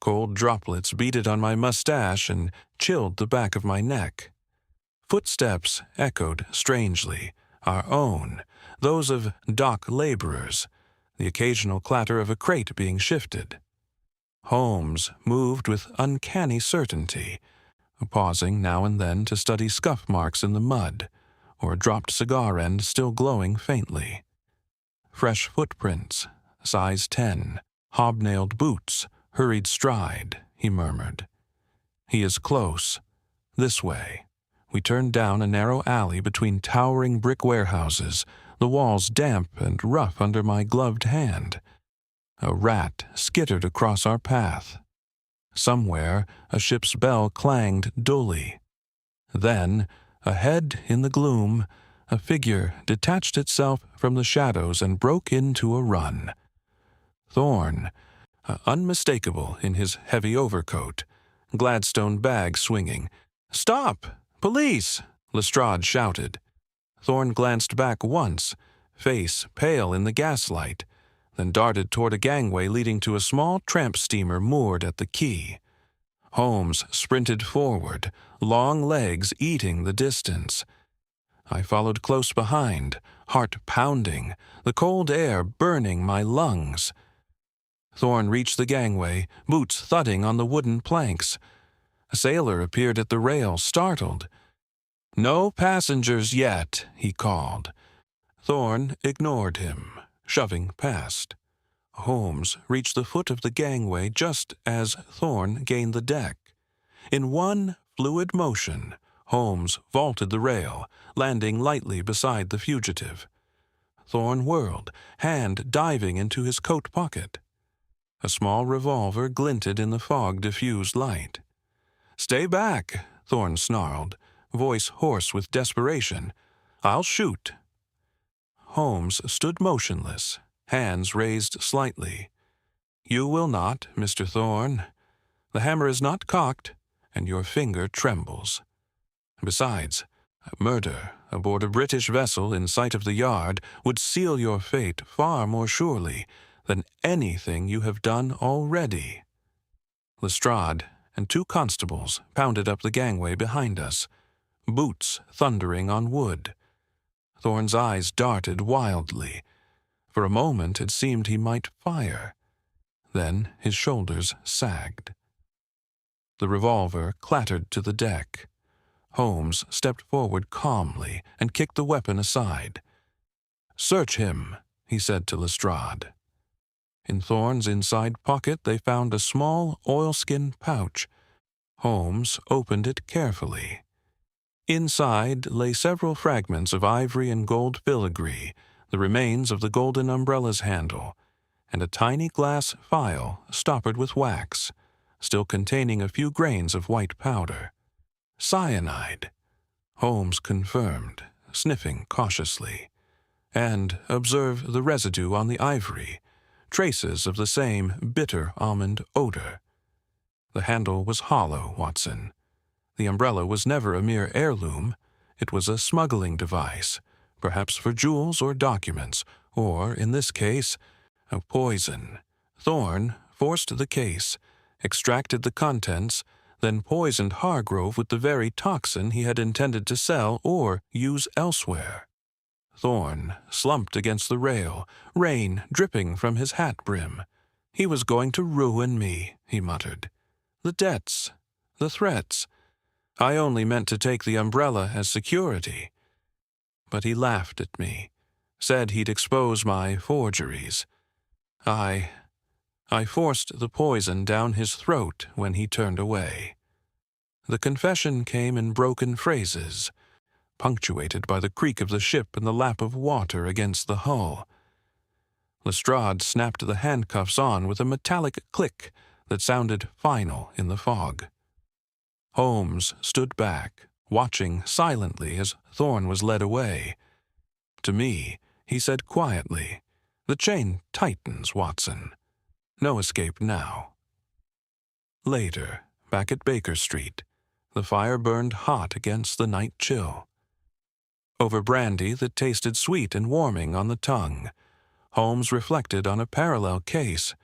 Cold droplets beaded on my mustache and chilled the back of my neck. Footsteps echoed strangely, our own, those of dock laborers, the occasional clatter of a crate being shifted. Holmes moved with uncanny certainty, pausing now and then to study scuff marks in the mud, or a dropped cigar end still glowing faintly. Fresh footprints, size 10, hobnailed boots, hurried stride, he murmured. "He is close. This way." We turned down a narrow alley between towering brick warehouses, the walls damp and rough under my gloved hand. A rat skittered across our path. Somewhere a ship's bell clanged dully. Then, ahead in the gloom, a figure detached itself from the shadows and broke into a run. Thorne, unmistakable in his heavy overcoat, Gladstone bag swinging. "Stop! Police!" Lestrade shouted. Thorne glanced back once, face pale in the gaslight, then darted toward a gangway leading to a small tramp steamer moored at the quay. Holmes sprinted forward, long legs eating the distance. I followed close behind, heart pounding, the cold air burning my lungs. Thorne reached the gangway, boots thudding on the wooden planks. A sailor appeared at the rail, startled. "No passengers yet," he called. Thorne ignored him, shoving past. Holmes reached the foot of the gangway just as Thorne gained the deck. In one fluid motion, Holmes vaulted the rail, landing lightly beside the fugitive. Thorne whirled, hand diving into his coat pocket. A small revolver glinted in the fog-diffused light. "Stay back," Thorne snarled, voice hoarse with desperation. "I'll shoot." Holmes stood motionless, hands raised slightly. "You will not, Mr. Thorne. The hammer is not cocked, and your finger trembles. Besides, murder aboard a British vessel in sight of the yard would seal your fate far more surely than anything you have done already." Lestrade and 2 constables pounded up the gangway behind us, boots thundering on wood. Thorne's eyes darted wildly. For a moment it seemed he might fire. Then his shoulders sagged. The revolver clattered to the deck. Holmes stepped forward calmly and kicked the weapon aside. "Search him," he said to Lestrade. In Thorne's inside pocket they found a small oilskin pouch. Holmes opened it carefully. Inside lay several fragments of ivory and gold filigree, the remains of the golden umbrella's handle, and a tiny glass phial stoppered with wax, still containing a few grains of white powder. "Cyanide," Holmes confirmed, sniffing cautiously. "And observe the residue on the ivory, traces of the same bitter almond odor. The handle was hollow, Watson. The umbrella was never a mere heirloom. It was a smuggling device, perhaps for jewels or documents, or, in this case, a poison. Thorne forced the case, extracted the contents, then poisoned Hargrove with the very toxin he had intended to sell or use elsewhere." Thorne slumped against the rail, rain dripping from his hat brim. "He was going to ruin me," he muttered. "The debts, the threats. I only meant to take the umbrella as security. But he laughed at me, said he'd expose my forgeries. I forced the poison down his throat when he turned away. The confession came in broken phrases, punctuated by the creak of the ship and the lap of water against the hull. Lestrade snapped the handcuffs on with a metallic click that sounded final in the fog. Holmes stood back, watching silently as Thorne was led away. To me, he said quietly, "The chain tightens, Watson. No escape now." Later, back at Baker Street, the fire burned hot against the night chill. Over brandy that tasted sweet and warming on the tongue, Holmes reflected on a parallel case.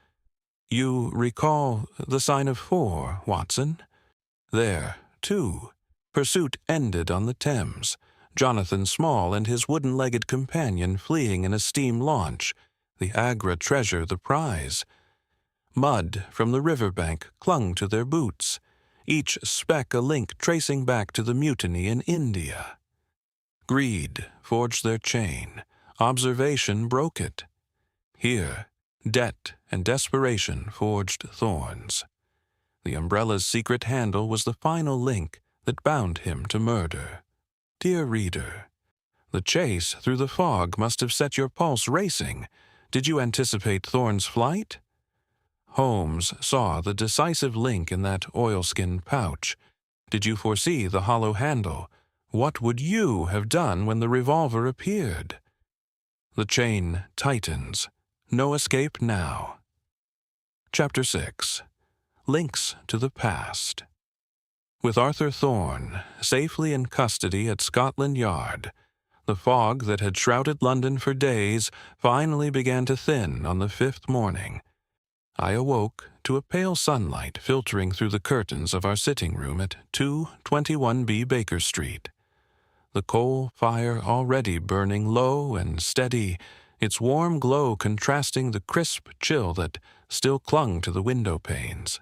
"You recall the sign of 4, Watson? There, too, pursuit ended on the Thames, Jonathan Small and his wooden-legged companion fleeing in a steam launch, the Agra treasure the prize. Mud from the riverbank clung to their boots, each speck a link tracing back to the mutiny in India. Greed forged their chain, observation broke it. Here, debt and desperation forged thorns. The umbrella's secret handle was the final link that bound him to murder. Dear reader, the chase through the fog must have set your pulse racing. Did you anticipate Thorne's flight? Holmes saw the decisive link in that oilskin pouch. Did you foresee the hollow handle? What would you have done when the revolver appeared? The chain tightens. No escape now. Chapter 6. Links to the Past. With Arthur Thorne safely in custody at Scotland Yard, the fog that had shrouded London for days finally began to thin on the 5th morning. I awoke to a pale sunlight filtering through the curtains of our sitting room at 221B Baker Street. The coal fire already burning low and steady, its warm glow contrasting the crisp chill that still clung to the window panes.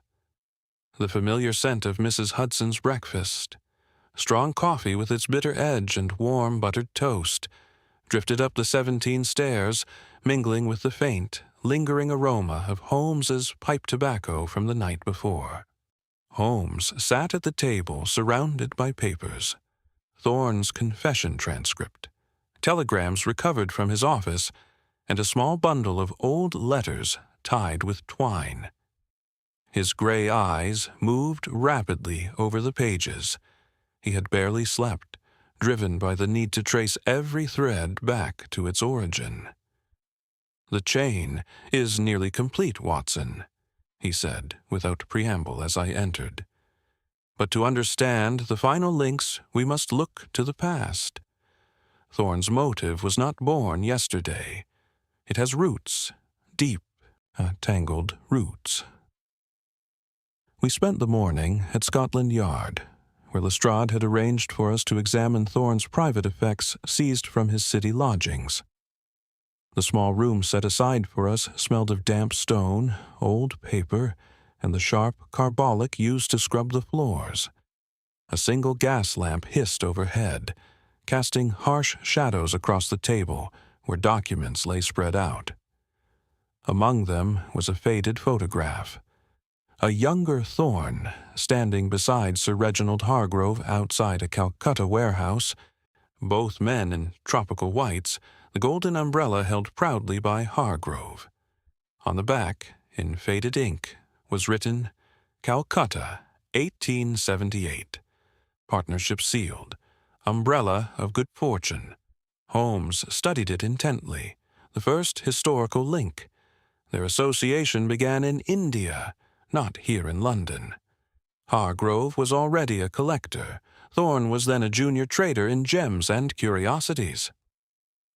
The familiar scent of Mrs. Hudson's breakfast, strong coffee with its bitter edge and warm buttered toast, drifted up the 17 stairs, mingling with the faint, lingering aroma of Holmes's pipe tobacco from the night before. Holmes sat at the table surrounded by papers. Thorne's confession transcript, telegrams recovered from his office, and a small bundle of old letters tied with twine. His gray eyes moved rapidly over the pages. He had barely slept, driven by the need to trace every thread back to its origin. "The chain is nearly complete, Watson," he said without preamble as I entered. "But to understand the final links, we must look to the past. Thorne's motive was not born yesterday. It has roots, deep, tangled roots." We spent the morning at Scotland Yard, where Lestrade had arranged for us to examine Thorne's private effects seized from his city lodgings. The small room set aside for us smelled of damp stone, old paper, and the sharp carbolic used to scrub the floors. A single gas lamp hissed overhead, casting harsh shadows across the table where documents lay spread out. Among them was a faded photograph. A younger Thorne, standing beside Sir Reginald Hargrove outside a Calcutta warehouse, both men in tropical whites, the golden umbrella held proudly by Hargrove. On the back, in faded ink, was written, "Calcutta, 1878. Partnership sealed. Umbrella of good fortune." Holmes studied it intently. The first historical link. Their association began in India, not here in London. Hargrove was already a collector. Thorne was then a junior trader in gems and curiosities.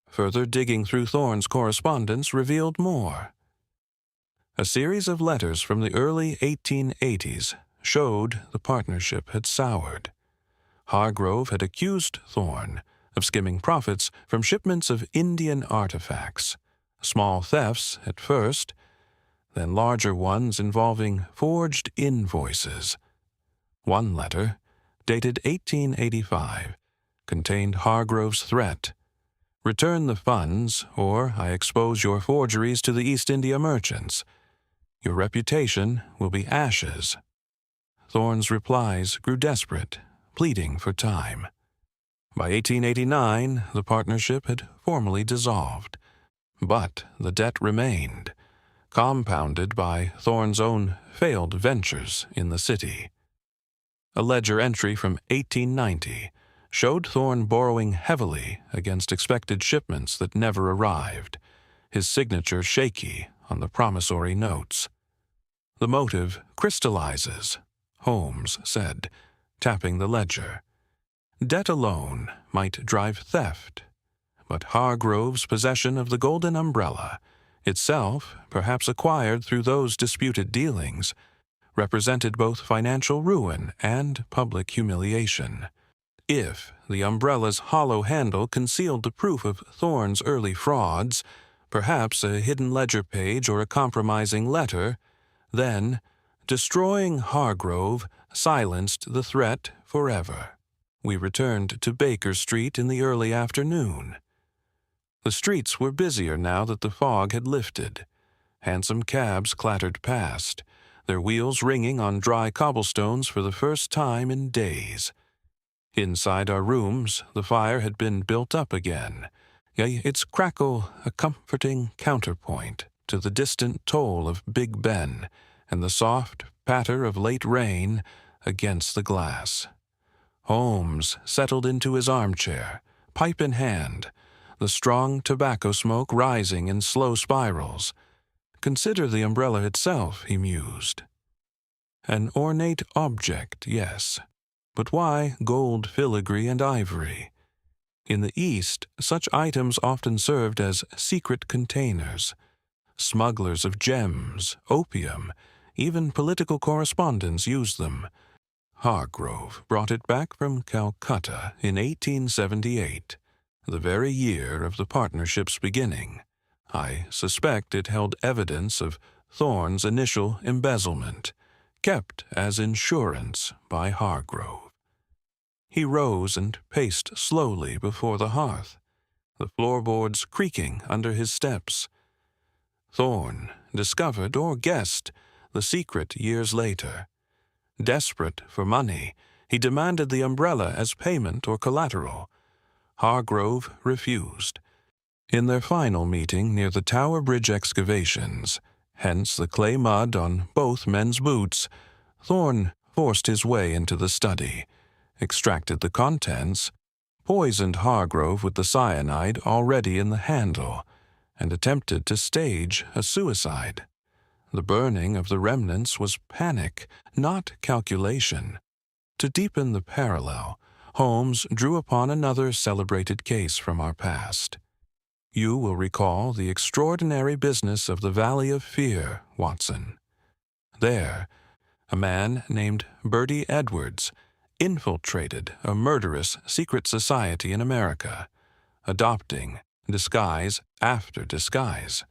Further digging through Thorne's correspondence revealed more. A series of letters from the early 1880s showed the partnership had soured. Hargrove had accused Thorne of skimming profits from shipments of Indian artifacts, small thefts at first, then larger ones involving forged invoices. One letter, dated 1885, contained Hargrove's threat: "Return the funds, or I expose your forgeries to the East India merchants. Your reputation will be ashes." Thorne's replies grew desperate, pleading for time. By 1889, the partnership had formally dissolved, but the debt remained, compounded by Thorne's own failed ventures in the city. A ledger entry from 1890 showed Thorne borrowing heavily against expected shipments that never arrived, his signature shaky on the promissory notes. "The motive crystallizes," Holmes said, tapping the ledger. "Debt alone might drive theft, but Hargrove's possession of the golden umbrella, itself perhaps acquired through those disputed dealings, represented both financial ruin and public humiliation. If the umbrella's hollow handle concealed the proof of Thorne's early frauds, perhaps a hidden ledger page or a compromising letter, then destroying Hargrove silenced the threat forever. We returned to Baker Street in the early afternoon. The streets were busier now that the fog had lifted. Hansom cabs clattered past, their wheels ringing on dry cobblestones for the first time in days. Inside our rooms, the fire had been built up again, its crackle a comforting counterpoint to the distant toll of Big Ben and the soft patter of late rain against the glass. Holmes settled into his armchair, pipe in hand, the strong tobacco smoke rising in slow spirals. "Consider the umbrella itself," he mused. "An ornate object, yes, but why gold filigree and ivory? In the East, such items often served as secret containers. Smugglers of gems, opium, even political correspondents used them. Hargrove brought it back from Calcutta in 1878, the very year of the partnership's beginning. I suspect it held evidence of Thorne's initial embezzlement, kept as insurance by Hargrove." He rose and paced slowly before the hearth, the floorboards creaking under his steps. Thorne discovered or guessed the secret years later. Desperate for money, he demanded the umbrella as payment or collateral. Hargrove refused. In their final meeting near the Tower Bridge excavations, hence the clay mud on both men's boots, Thorne forced his way into the study, extracted the contents, poisoned Hargrove with the cyanide already in the handle, and attempted to stage a suicide. The burning of the remnants was panic, not calculation. To deepen the parallel, Holmes drew upon another celebrated case from our past. You will recall the extraordinary business of the Valley of Fear, Watson. There, a man named Bertie Edwards infiltrated a murderous secret society in America, adopting disguise after disguise.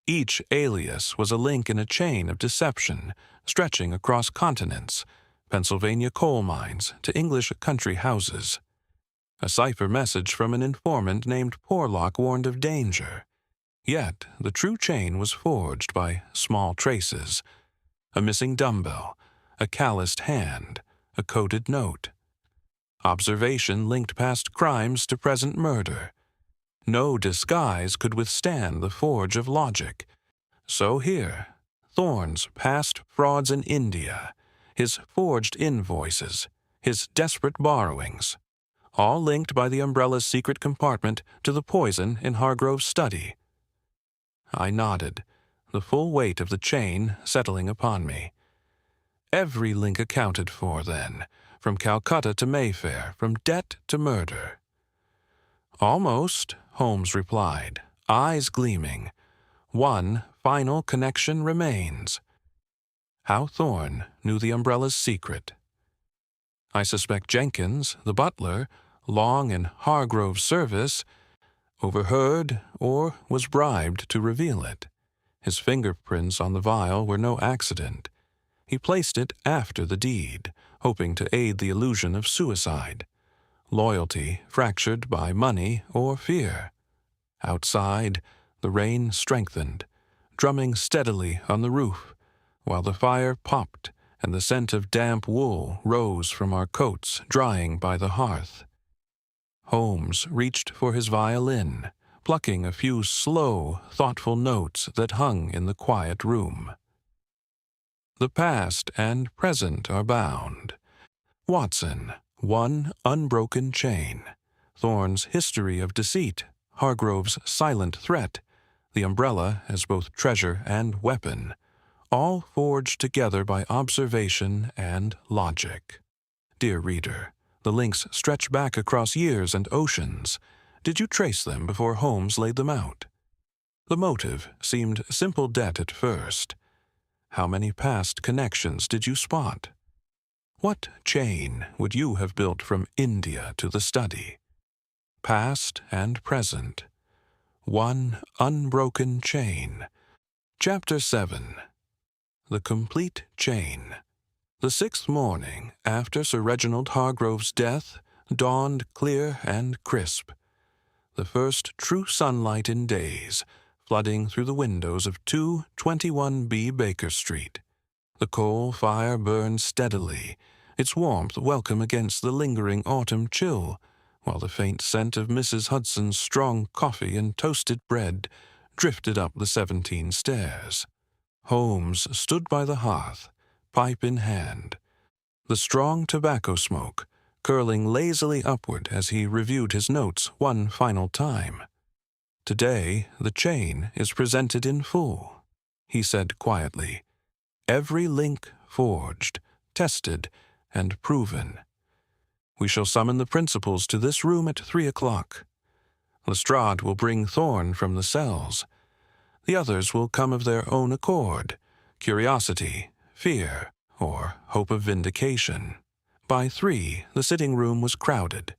Each alias was a link in a chain of deception stretching across continents, Pennsylvania coal mines to English country houses. A cipher message from an informant named Porlock warned of danger. Yet the true chain was forged by small traces: a missing dumbbell, a calloused hand, a coded note. Observation linked past crimes to present murder. No disguise could withstand the forge of logic. So here, Thorne's past frauds in India, his forged invoices, his desperate borrowings, all linked by the umbrella's secret compartment to the poison in Hargrove's study. I nodded, the full weight of the chain settling upon me. Every link accounted for, then, from Calcutta to Mayfair, from debt to murder. "Almost," Holmes replied, eyes gleaming. "One final connection remains. How Thorne knew the umbrella's secret. I suspect Jenkins, the butler, long in Hargrove's service, overheard or was bribed to reveal it. His fingerprints on the vial were no accident. He placed it after the deed, hoping to aid the illusion of suicide. Loyalty fractured by money or fear. Outside, the rain strengthened, drumming steadily on the roof, while the fire popped and the scent of damp wool rose from our coats drying by the hearth. Holmes reached for his violin, plucking a few slow, thoughtful notes that hung in the quiet room. The past and present are bound. Watson, one unbroken chain. Thorne's history of deceit, Hargrove's silent threat, the umbrella as both treasure and weapon, all forged together by observation and logic. Dear reader, the links stretch back across years and oceans. Did you trace them before Holmes laid them out? The motive seemed simple debt at first. How many past connections did you spot? What chain would you have built from India to the study? Past and present. One unbroken chain. Chapter 7. The Complete Chain. The sixth morning after Sir Reginald Hargrove's death dawned clear and crisp. The first true sunlight in days, flooding through the windows of 221B Baker Street. The coal fire burned steadily, its warmth welcome against the lingering autumn chill, while the faint scent of Mrs. Hudson's strong coffee and toasted bread drifted up the 17 stairs. Holmes stood by the hearth, pipe in hand, the strong tobacco smoke curling lazily upward as he reviewed his notes one final time. Today the chain is presented in full, he said quietly. Every link forged, tested, and proven. We shall summon the principals to this room at 3 o'clock. Lestrade will bring Thorne from the cells. The others will come of their own accord, curiosity, fear, or hope of vindication. By 3, the sitting-room was crowded.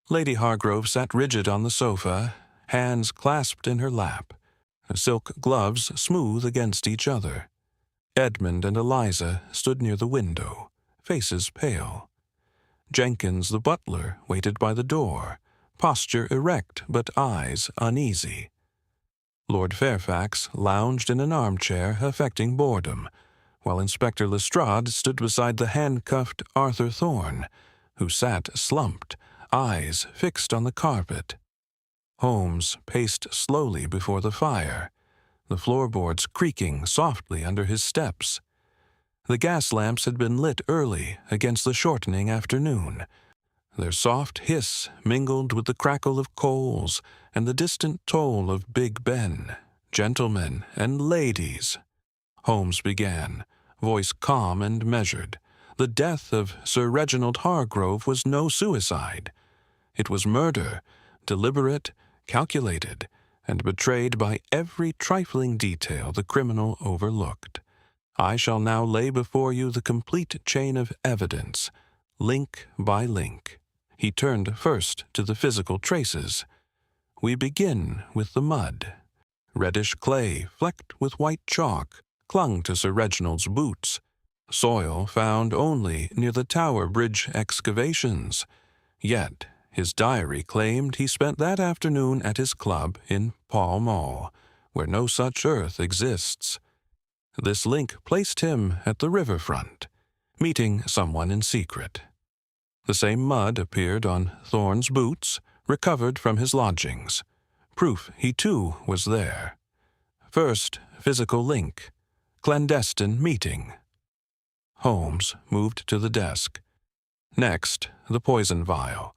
Lady Hargrove sat rigid on the sofa, hands clasped in her lap, her silk gloves smooth against each other. Edmund and Eliza stood near the window, faces pale. Jenkins, the butler, waited by the door, posture erect but eyes uneasy. Lord Fairfax lounged in an armchair affecting boredom, while Inspector Lestrade stood beside the handcuffed Arthur Thorne, who sat slumped, eyes fixed on the carpet. Holmes paced slowly before the fire, the floorboards creaking softly under his steps. The gas lamps had been lit early against the shortening afternoon. Their soft hiss mingled with the crackle of coals and the distant toll of Big Ben. Gentlemen and ladies, Holmes began, voice calm and measured. The death of Sir Reginald Hargrove was no suicide. It was murder, deliberate, calculated, and betrayed by every trifling detail the criminal overlooked. I shall now lay before you the complete chain of evidence, link by link. He turned first to the physical traces. We begin with the mud. Reddish clay flecked with white chalk clung to Sir Reginald's boots, soil found only near the Tower Bridge excavations. Yet his diary claimed he spent that afternoon at his club in Pall Mall, where no such earth exists. This link placed him at the riverfront, meeting someone in secret. The same mud appeared on Thorne's boots, recovered from his lodgings. Proof he too was there. First, physical link. Clandestine meeting. Holmes moved to the desk. Next, the poison vial.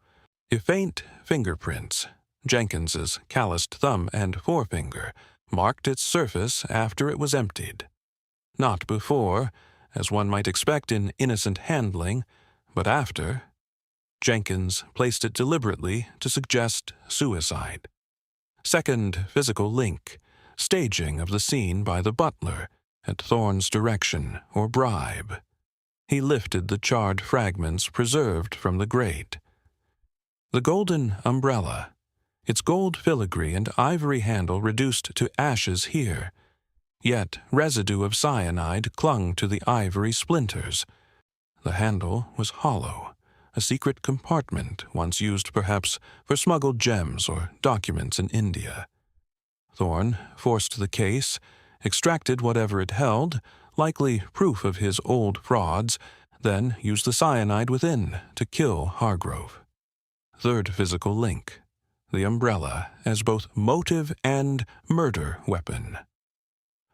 Faint fingerprints, Jenkins's calloused thumb and forefinger, marked its surface after it was emptied. Not before, as one might expect in innocent handling, but after. Jenkins placed it deliberately to suggest suicide. Second physical link, staging of the scene by the butler, at Thorne's direction or bribe. He lifted the charred fragments preserved from the grate. The golden umbrella, its gold filigree and ivory handle reduced to ashes here, yet residue of cyanide clung to the ivory splinters. The handle was hollow, a secret compartment once used perhaps for smuggled gems or documents in India. Thorne forced the case, extracted whatever it held, likely proof of his old frauds, then used the cyanide within to kill Hargrove. Third physical link: the umbrella as both motive and murder weapon.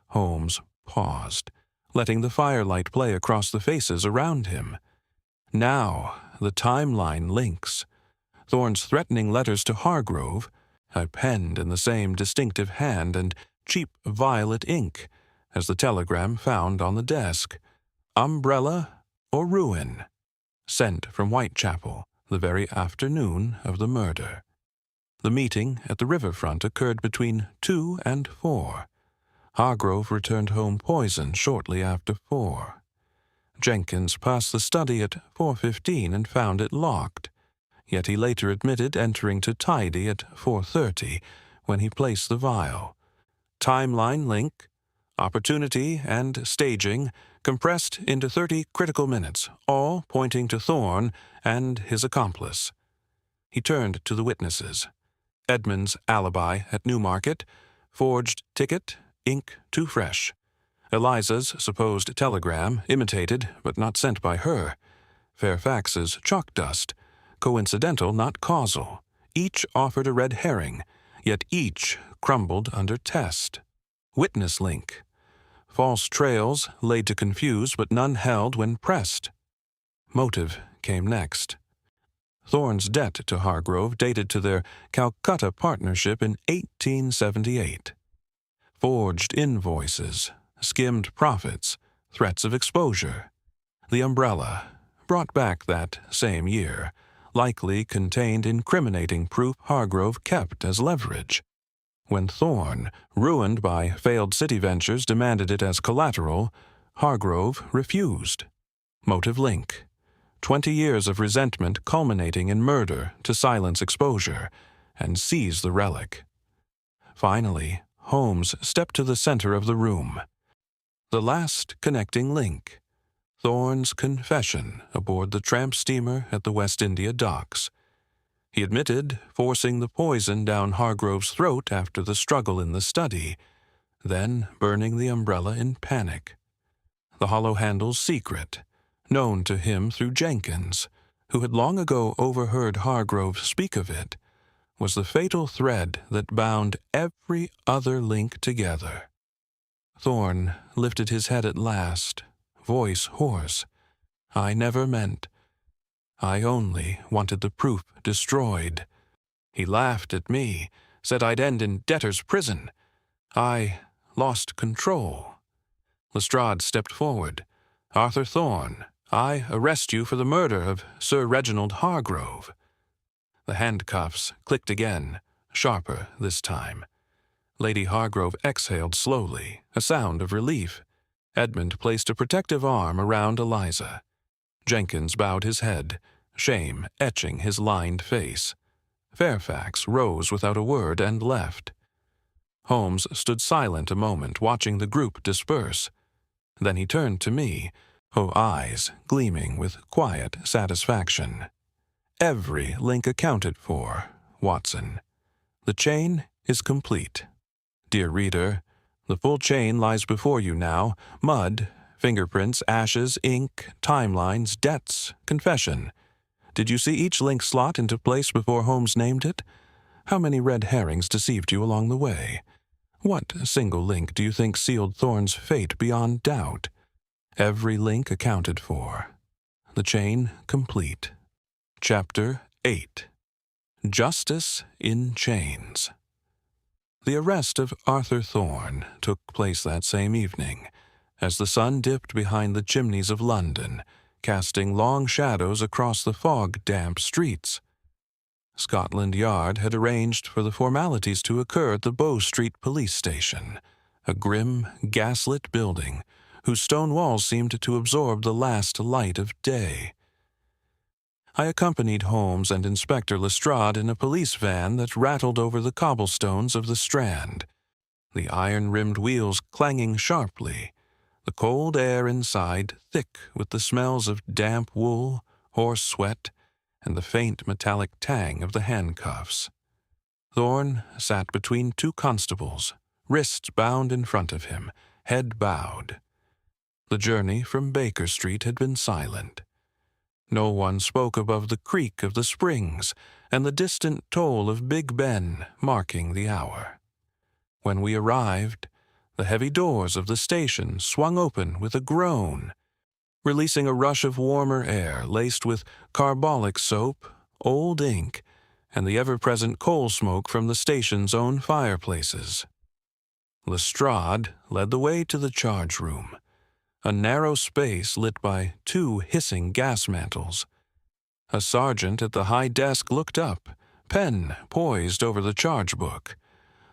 Holmes paused, letting the firelight play across the faces around him. Now the timeline links. Thorne's threatening letters to Hargrove, penned in the same distinctive hand and cheap violet ink as the telegram found on the desk. Umbrella or ruin. Sent from Whitechapel the very afternoon of the murder. The meeting at the riverfront occurred between 2 and 4. Hargrove returned home poisoned shortly after 4. Jenkins passed the study at 4:15 and found it locked, yet he later admitted entering to tidy at 4:30 when he placed the vial. Timeline link, opportunity and staging compressed into 30 critical minutes, all pointing to Thorne and his accomplice. He turned to the witnesses. Edmund's alibi at Newmarket, forged ticket, ink too fresh. Eliza's supposed telegram, imitated but not sent by her. Fairfax's chalk dust, coincidental not causal. Each offered a red herring, yet each crumbled under test. Witness link. False trails laid to confuse but none held when pressed. Motive came next. Thorne's debt to Hargrove dated to their Calcutta partnership in 1878. Forged invoices, skimmed profits, threats of exposure. The umbrella, brought back that same year, likely contained incriminating proof Hargrove kept as leverage. When Thorne, ruined by failed city ventures, demanded it as collateral, Hargrove refused. Motive link. 20 years of resentment culminating in murder to silence exposure and seize the relic. Finally, Holmes stepped to the center of the room. The last connecting link. Thorne's confession aboard the tramp steamer at the West India docks. He admitted forcing the poison down Hargrove's throat after the struggle in the study, then burning the umbrella in panic. The hollow handle's secret, known to him through Jenkins, who had long ago overheard Hargrove speak of it, was the fatal thread that bound every other link together. Thorne lifted his head at last, voice hoarse. "I never meant. I only wanted the proof destroyed. He laughed at me, said I'd end in debtor's prison. I lost control." Lestrade stepped forward. "Arthur Thorne, I arrest you for the murder of Sir Reginald Hargrove." The handcuffs clicked again, sharper this time. Lady Hargrove exhaled slowly, a sound of relief. Edmund placed a protective arm around Eliza. Jenkins bowed his head, shame etching his lined face. Fairfax rose without a word and left. Holmes stood silent a moment, watching the group disperse. Then he turned to me, eyes gleaming with quiet satisfaction. "Every link accounted for, Watson. The chain is complete. Dear reader, the full chain lies before you now: mud, fingerprints, ashes, ink, timelines, debts, confession. Did you see each link slot into place before Holmes named it? How many red herrings deceived you along the way? What single link do you think sealed Thorne's fate beyond doubt? Every link accounted for. The chain complete." Chapter 8. Justice in Chains. The arrest of Arthur Thorne took place that same evening, as the sun dipped behind the chimneys of London, casting long shadows across the fog-damp streets. Scotland Yard had arranged for the formalities to occur at the Bow Street police station, a grim, gaslit building whose stone walls seemed to absorb the last light of day. I accompanied Holmes and Inspector Lestrade in a police van that rattled over the cobblestones of the Strand, the iron-rimmed wheels clanging sharply, the cold air inside thick with the smells of damp wool, horse sweat, and the faint metallic tang of the handcuffs. Thorne sat between two constables, wrists bound in front of him, head bowed. The journey from Baker Street had been silent. No one spoke above the creak of the springs and the distant toll of Big Ben marking the hour. When we arrived, the heavy doors of the station swung open with a groan, releasing a rush of warmer air laced with carbolic soap, old ink, and the ever-present coal smoke from the station's own fireplaces. Lestrade led the way to the charge room, a narrow space lit by two hissing gas mantles. A sergeant at the high desk looked up, pen poised over the charge book.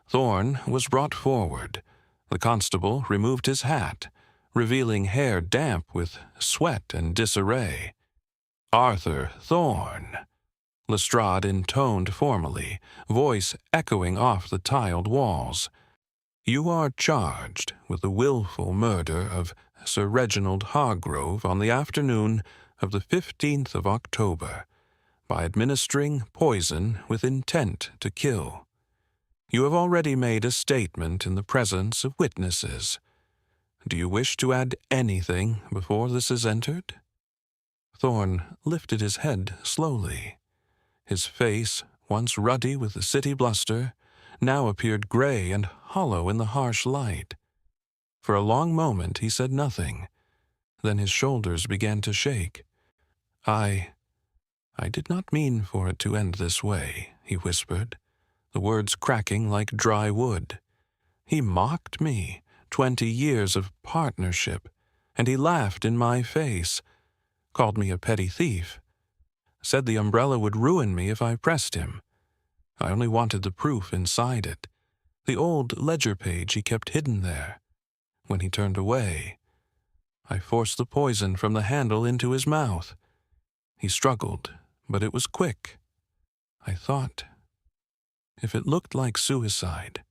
Thorne was brought forward. The constable removed his hat, revealing hair damp with sweat and disarray. "Arthur Thorne," Lestrade intoned formally, voice echoing off the tiled walls. "You are charged with the willful murder of Sir Reginald Hargrove on the afternoon of the 15th of October, by administering poison with intent to kill. You have already made a statement in the presence of witnesses. Do you wish to add anything before this is entered?" Thorne lifted his head slowly. His face, once ruddy with the city bluster, now appeared gray and hollow in the harsh light. For a long moment he said nothing. Then his shoulders began to shake. I did not mean for it to end this way," he whispered, the words cracking like dry wood. "He mocked me, 20 years of partnership, and he laughed in my face, called me a petty thief, said the umbrella would ruin me if I pressed him. I only wanted the proof inside it, the old ledger page he kept hidden there. When he turned away, I forced the poison from the handle into his mouth. He struggled, but it was quick. I thought, if it looked like suicide,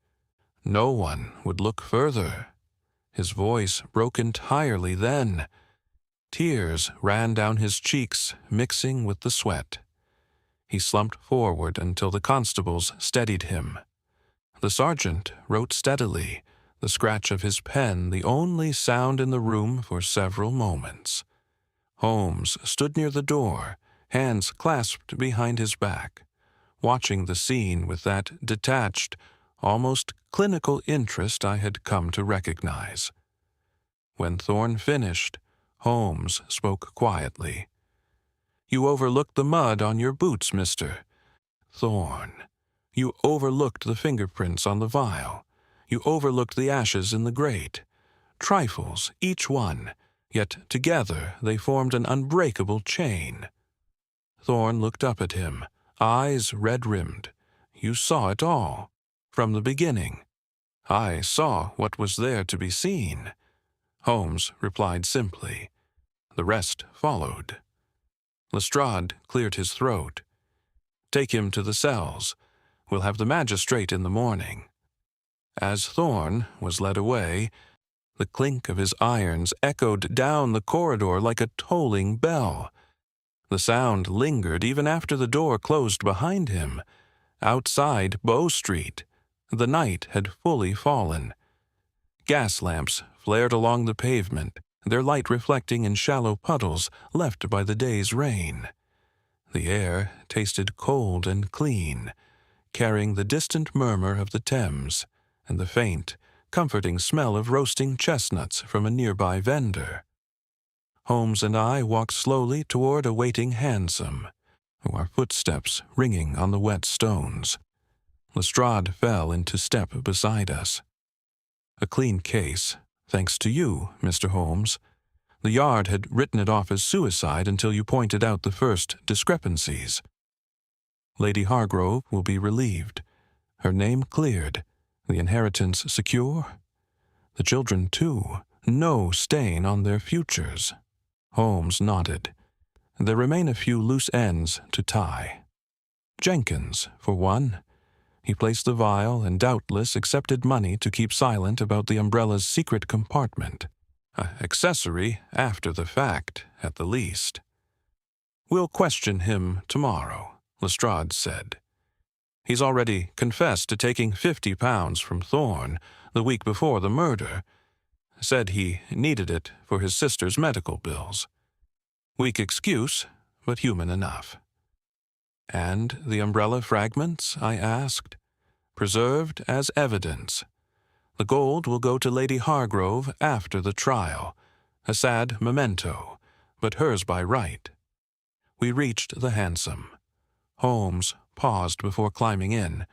no one would look further." His voice broke entirely then. Tears ran down his cheeks, mixing with the sweat. He slumped forward until the constables steadied him. The sergeant wrote steadily, the scratch of his pen the only sound in the room for several moments. Holmes stood near the door, hands clasped behind his back, watching the scene with that detached, almost clinical interest I had come to recognize. When Thorne finished, Holmes spoke quietly. "You overlooked the mud on your boots, Mr. Thorne. You overlooked the fingerprints on the vial. You overlooked the ashes in the grate. Trifles, each one, yet together they formed an unbreakable chain." Thorne looked up at him, eyes red-rimmed. "You saw it all, from the beginning." "I saw what was there to be seen," Holmes replied simply. The rest followed. Lestrade cleared his throat. "Take him to the cells. We'll have the magistrate in the morning." As Thorne was led away, the clink of his irons echoed down the corridor like a tolling bell. The sound lingered even after the door closed behind him. Outside Bow Street, the night had fully fallen. Gas lamps flared along the pavement, their light reflecting in shallow puddles left by the day's rain. The air tasted cold and clean, carrying the distant murmur of the Thames and the faint, comforting smell of roasting chestnuts from a nearby vendor. Holmes and I walked slowly toward a waiting hansom, our footsteps ringing on the wet stones. Lestrade fell into step beside us. "A clean case, thanks to you, Mr. Holmes. The Yard had written it off as suicide until you pointed out the first discrepancies. Lady Hargrove will be relieved, her name cleared, the inheritance secure. The children, too, no stain on their futures." Holmes nodded. "There remain a few loose ends to tie. Jenkins, for one. He placed the vial and doubtless accepted money to keep silent about the umbrella's secret compartment. Accessory after the fact, at the least. "We'll question him tomorrow," Lestrade said. "He's already confessed to taking £50 from Thorne the week before the murder. Said he needed it for his sister's medical bills. Weak excuse, but human enough." "And the umbrella fragments?" I asked. "Preserved as evidence. The gold will go to Lady Hargrove after the trial. A sad memento, but hers by right." We reached the hansom. Holmes paused before climbing in,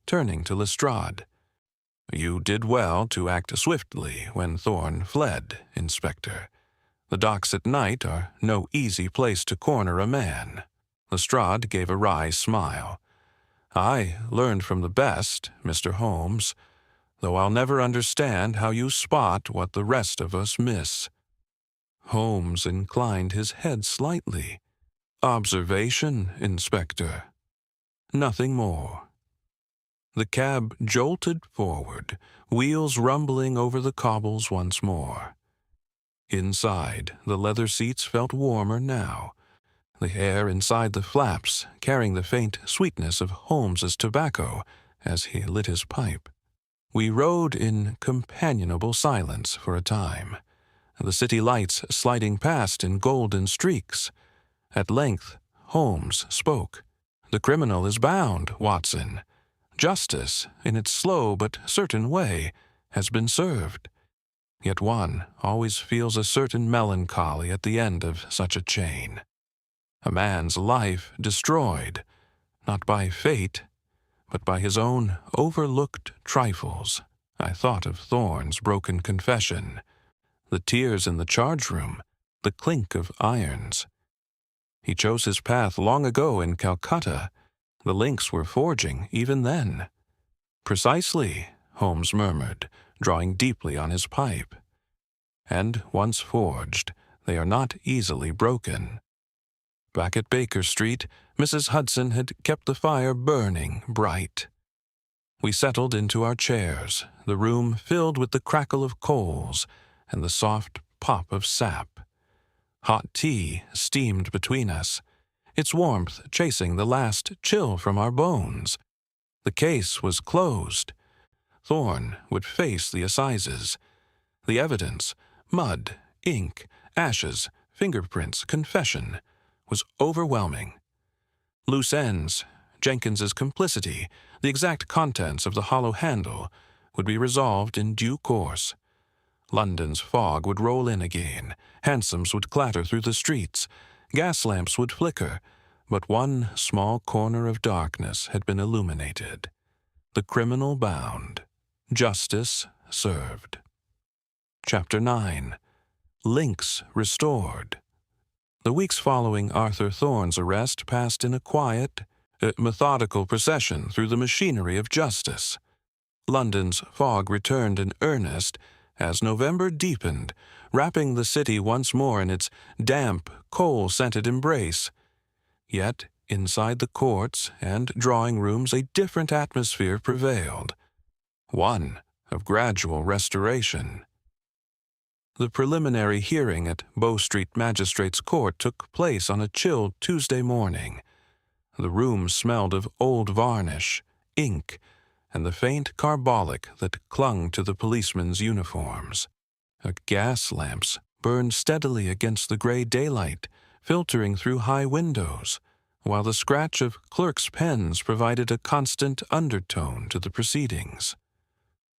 turning to Lestrade. "You did well to act swiftly when Thorne fled, Inspector. The docks at night are no easy place to corner a man." Lestrade gave a wry smile. "I learned from the best, Mr. Holmes, though I'll never understand how you spot what the rest of us miss." Holmes inclined his head slightly. "Observation, Inspector. Nothing more." The cab jolted forward, wheels rumbling over the cobbles once more. Inside, the leather seats felt warmer now, the air inside the flaps carrying the faint sweetness of Holmes's tobacco as he lit his pipe. We rode in companionable silence for a time, the city lights sliding past in golden streaks. At length, Holmes spoke. "The criminal is bound, Watson. Justice, in its slow but certain way, has been served. Yet one always feels a certain melancholy at the end of such a chain. A man's life destroyed, not by fate, but by his own overlooked trifles." I thought of Thorne's broken confession, the tears in the charge room, the clink of irons. He chose his path long ago in Calcutta. The links were forging even then. "Precisely," Holmes murmured, drawing deeply on his pipe. "And once forged, they are not easily broken." Back at Baker Street, Mrs. Hudson had kept the fire burning bright. We settled into our chairs, the room filled with the crackle of coals and the soft pop of sap. Hot tea steamed between us, its warmth chasing the last chill from our bones. The case was closed. Thorne would face the assizes. The evidence, mud, ink, ashes, fingerprints, confession, was overwhelming. Loose ends, Jenkins's complicity, the exact contents of the hollow handle, would be resolved in due course. London's fog would roll in again, hansoms would clatter through the streets, gas lamps would flicker, but one small corner of darkness had been illuminated. The criminal bound. Justice served. Chapter 9. Links restored. The weeks following Arthur Thorne's arrest passed in a quiet, methodical procession through the machinery of justice. London's fog returned in earnest as November deepened, wrapping the city once more in its damp, coal-scented embrace. Yet, inside the courts and drawing rooms a different atmosphere prevailed, one of gradual restoration. The preliminary hearing at Bow Street Magistrates' Court took place on a chill Tuesday morning. The room smelled of old varnish, ink, and the faint carbolic that clung to the policemen's uniforms. Gas lamps burned steadily against the gray daylight, filtering through high windows, while the scratch of clerks' pens provided a constant undertone to the proceedings.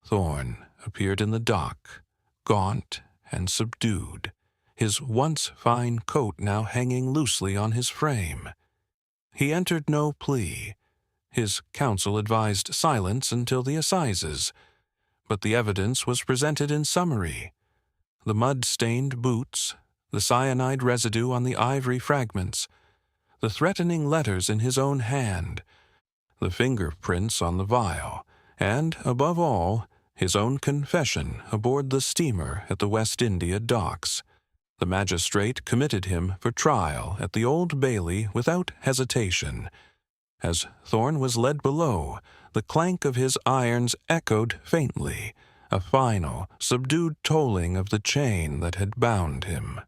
Thorne appeared in the dock, gaunt and subdued, his once fine coat now hanging loosely on his frame. He entered no plea. His counsel advised silence until the assizes, but the evidence was presented in summary. The mud-stained boots, the cyanide residue on the ivory fragments, the threatening letters in his own hand, the fingerprints on the vial, and, above all, his own confession aboard the steamer at the West India docks. The magistrate committed him for trial at the Old Bailey without hesitation. As Thorne was led below, the clank of his irons echoed faintly, a final, subdued tolling of the chain that had bound him.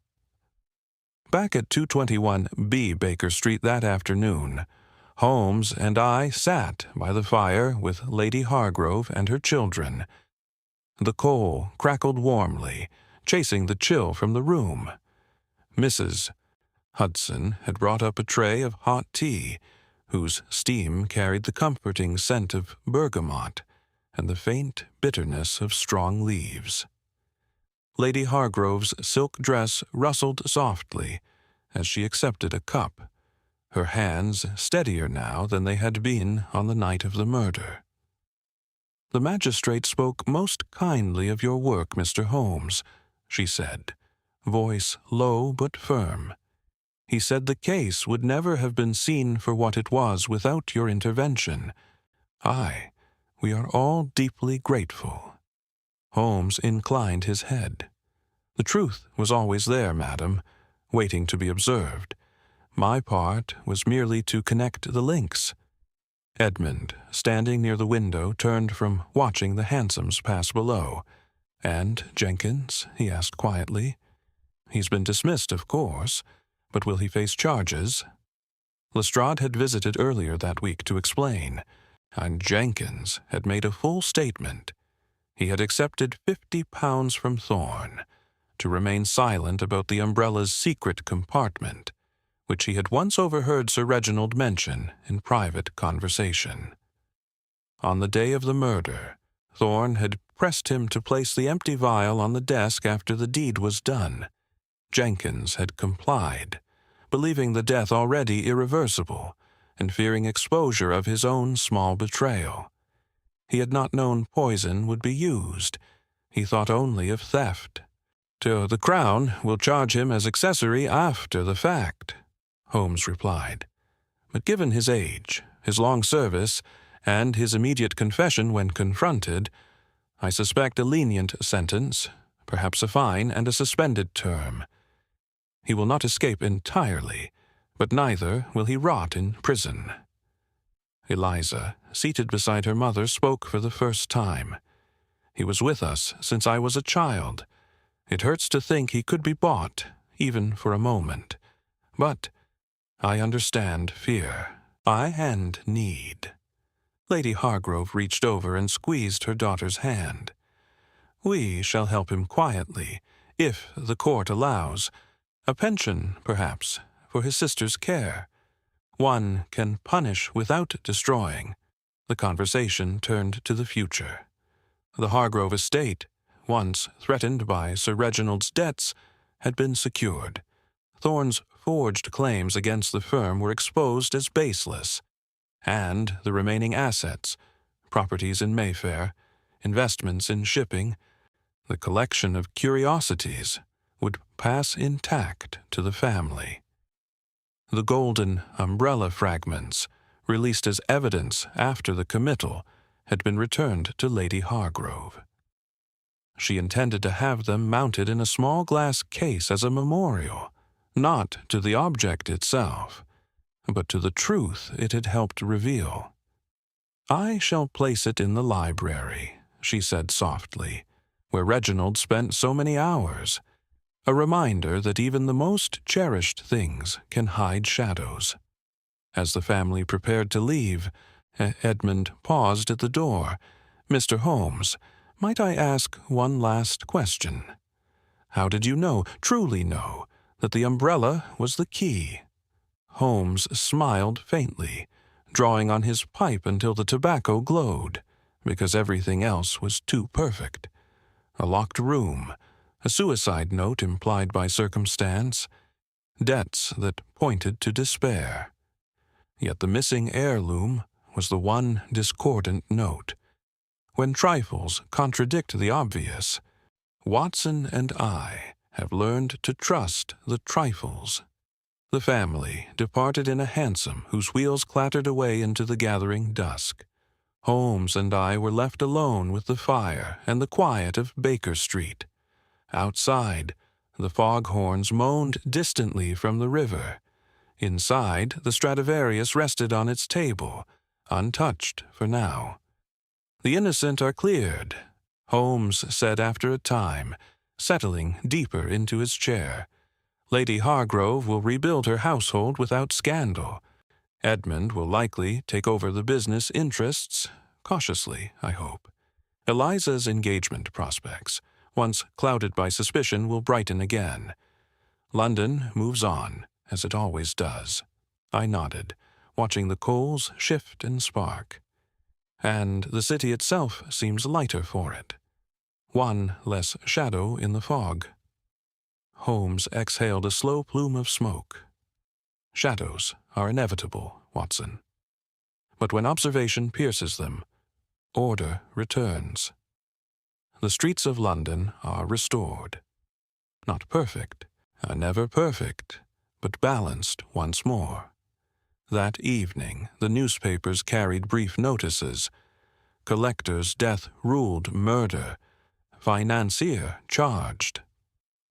Back at 221B Baker Street that afternoon, Holmes and I sat by the fire with Lady Hargrove and her children. The coal crackled warmly, chasing the chill from the room. Mrs. Hudson had brought up a tray of hot tea, whose steam carried the comforting scent of bergamot and the faint bitterness of strong leaves. Lady Hargrove's silk dress rustled softly as she accepted a cup, her hands steadier now than they had been on the night of the murder. "The magistrate spoke most kindly of your work, Mr. Holmes," she said, voice low but firm. "He said the case would never have been seen for what it was without your intervention. We are all deeply grateful." Holmes inclined his head. "The truth was always there, madam, waiting to be observed. My part was merely to connect the links." Edmund, standing near the window, turned from watching the hansoms pass below. "And Jenkins?" he asked quietly. "He's been dismissed, of course, but will he face charges?" Lestrade had visited earlier that week to explain, and Jenkins had made a full statement. He had accepted £50 from Thorne to remain silent about the umbrella's secret compartment, which he had once overheard Sir Reginald mention in private conversation. On the day of the murder, Thorne had pressed him to place the empty vial on the desk after the deed was done. Jenkins had complied, believing the death already irreversible, and fearing exposure of his own small betrayal. He had not known poison would be used. He thought only of theft. "The Crown will charge him as accessory after the fact," Holmes replied. "But given his age, his long service, and his immediate confession when confronted, I suspect a lenient sentence, perhaps a fine and a suspended term. He will not escape entirely, but neither will he rot in prison." Eliza, seated beside her mother, spoke for the first time. "He was with us since I was a child. It hurts to think he could be bought, even for a moment. But I understand fear, and need." Lady Hargrove reached over and squeezed her daughter's hand. "We shall help him quietly, if the court allows. A pension, perhaps, for his sister's care. One can punish without destroying." The conversation turned to the future. The Hargrove estate, once threatened by Sir Reginald's debts, had been secured. Thorne's forged claims against the firm were exposed as baseless, and the remaining assets, properties in Mayfair, investments in shipping, the collection of curiosities, would pass intact to the family. The golden umbrella fragments, released as evidence after the committal, had been returned to Lady Hargrove. She intended to have them mounted in a small glass case as a memorial, not to the object itself, but to the truth it had helped reveal. "I shall place it in the library," she said softly, "where Reginald spent so many hours. A reminder that even the most cherished things can hide shadows." As the family prepared to leave, Edmund paused at the door. "Mr. Holmes, might I ask one last question? How did you know, truly know, that the umbrella was the key?" Holmes smiled faintly, drawing on his pipe until the tobacco glowed, because everything else was too perfect. A locked room, a suicide note implied by circumstance, debts that pointed to despair. Yet the missing heirloom was the one discordant note. When trifles contradict the obvious, Watson and I have learned to trust the trifles. The family departed in a hansom whose wheels clattered away into the gathering dusk. Holmes and I were left alone with the fire and the quiet of Baker Street. Outside, the foghorns moaned distantly from the river. Inside, the Stradivarius rested on its table, untouched for now. The innocent are cleared, Holmes said after a time, settling deeper into his chair. Lady Hargrove will rebuild her household without scandal. Edmund will likely take over the business interests, cautiously, I hope. Eliza's engagement prospects, once clouded by suspicion, will brighten again. London moves on, as it always does. I nodded, watching the coals shift and spark. And the city itself seems lighter for it. One less shadow in the fog. Holmes exhaled a slow plume of smoke. Shadows are inevitable, Watson. But when observation pierces them, order returns. The streets of London are restored. Not perfect, never perfect, but balanced once more. That evening, the newspapers carried brief notices. Collector's death ruled murder. Financier charged.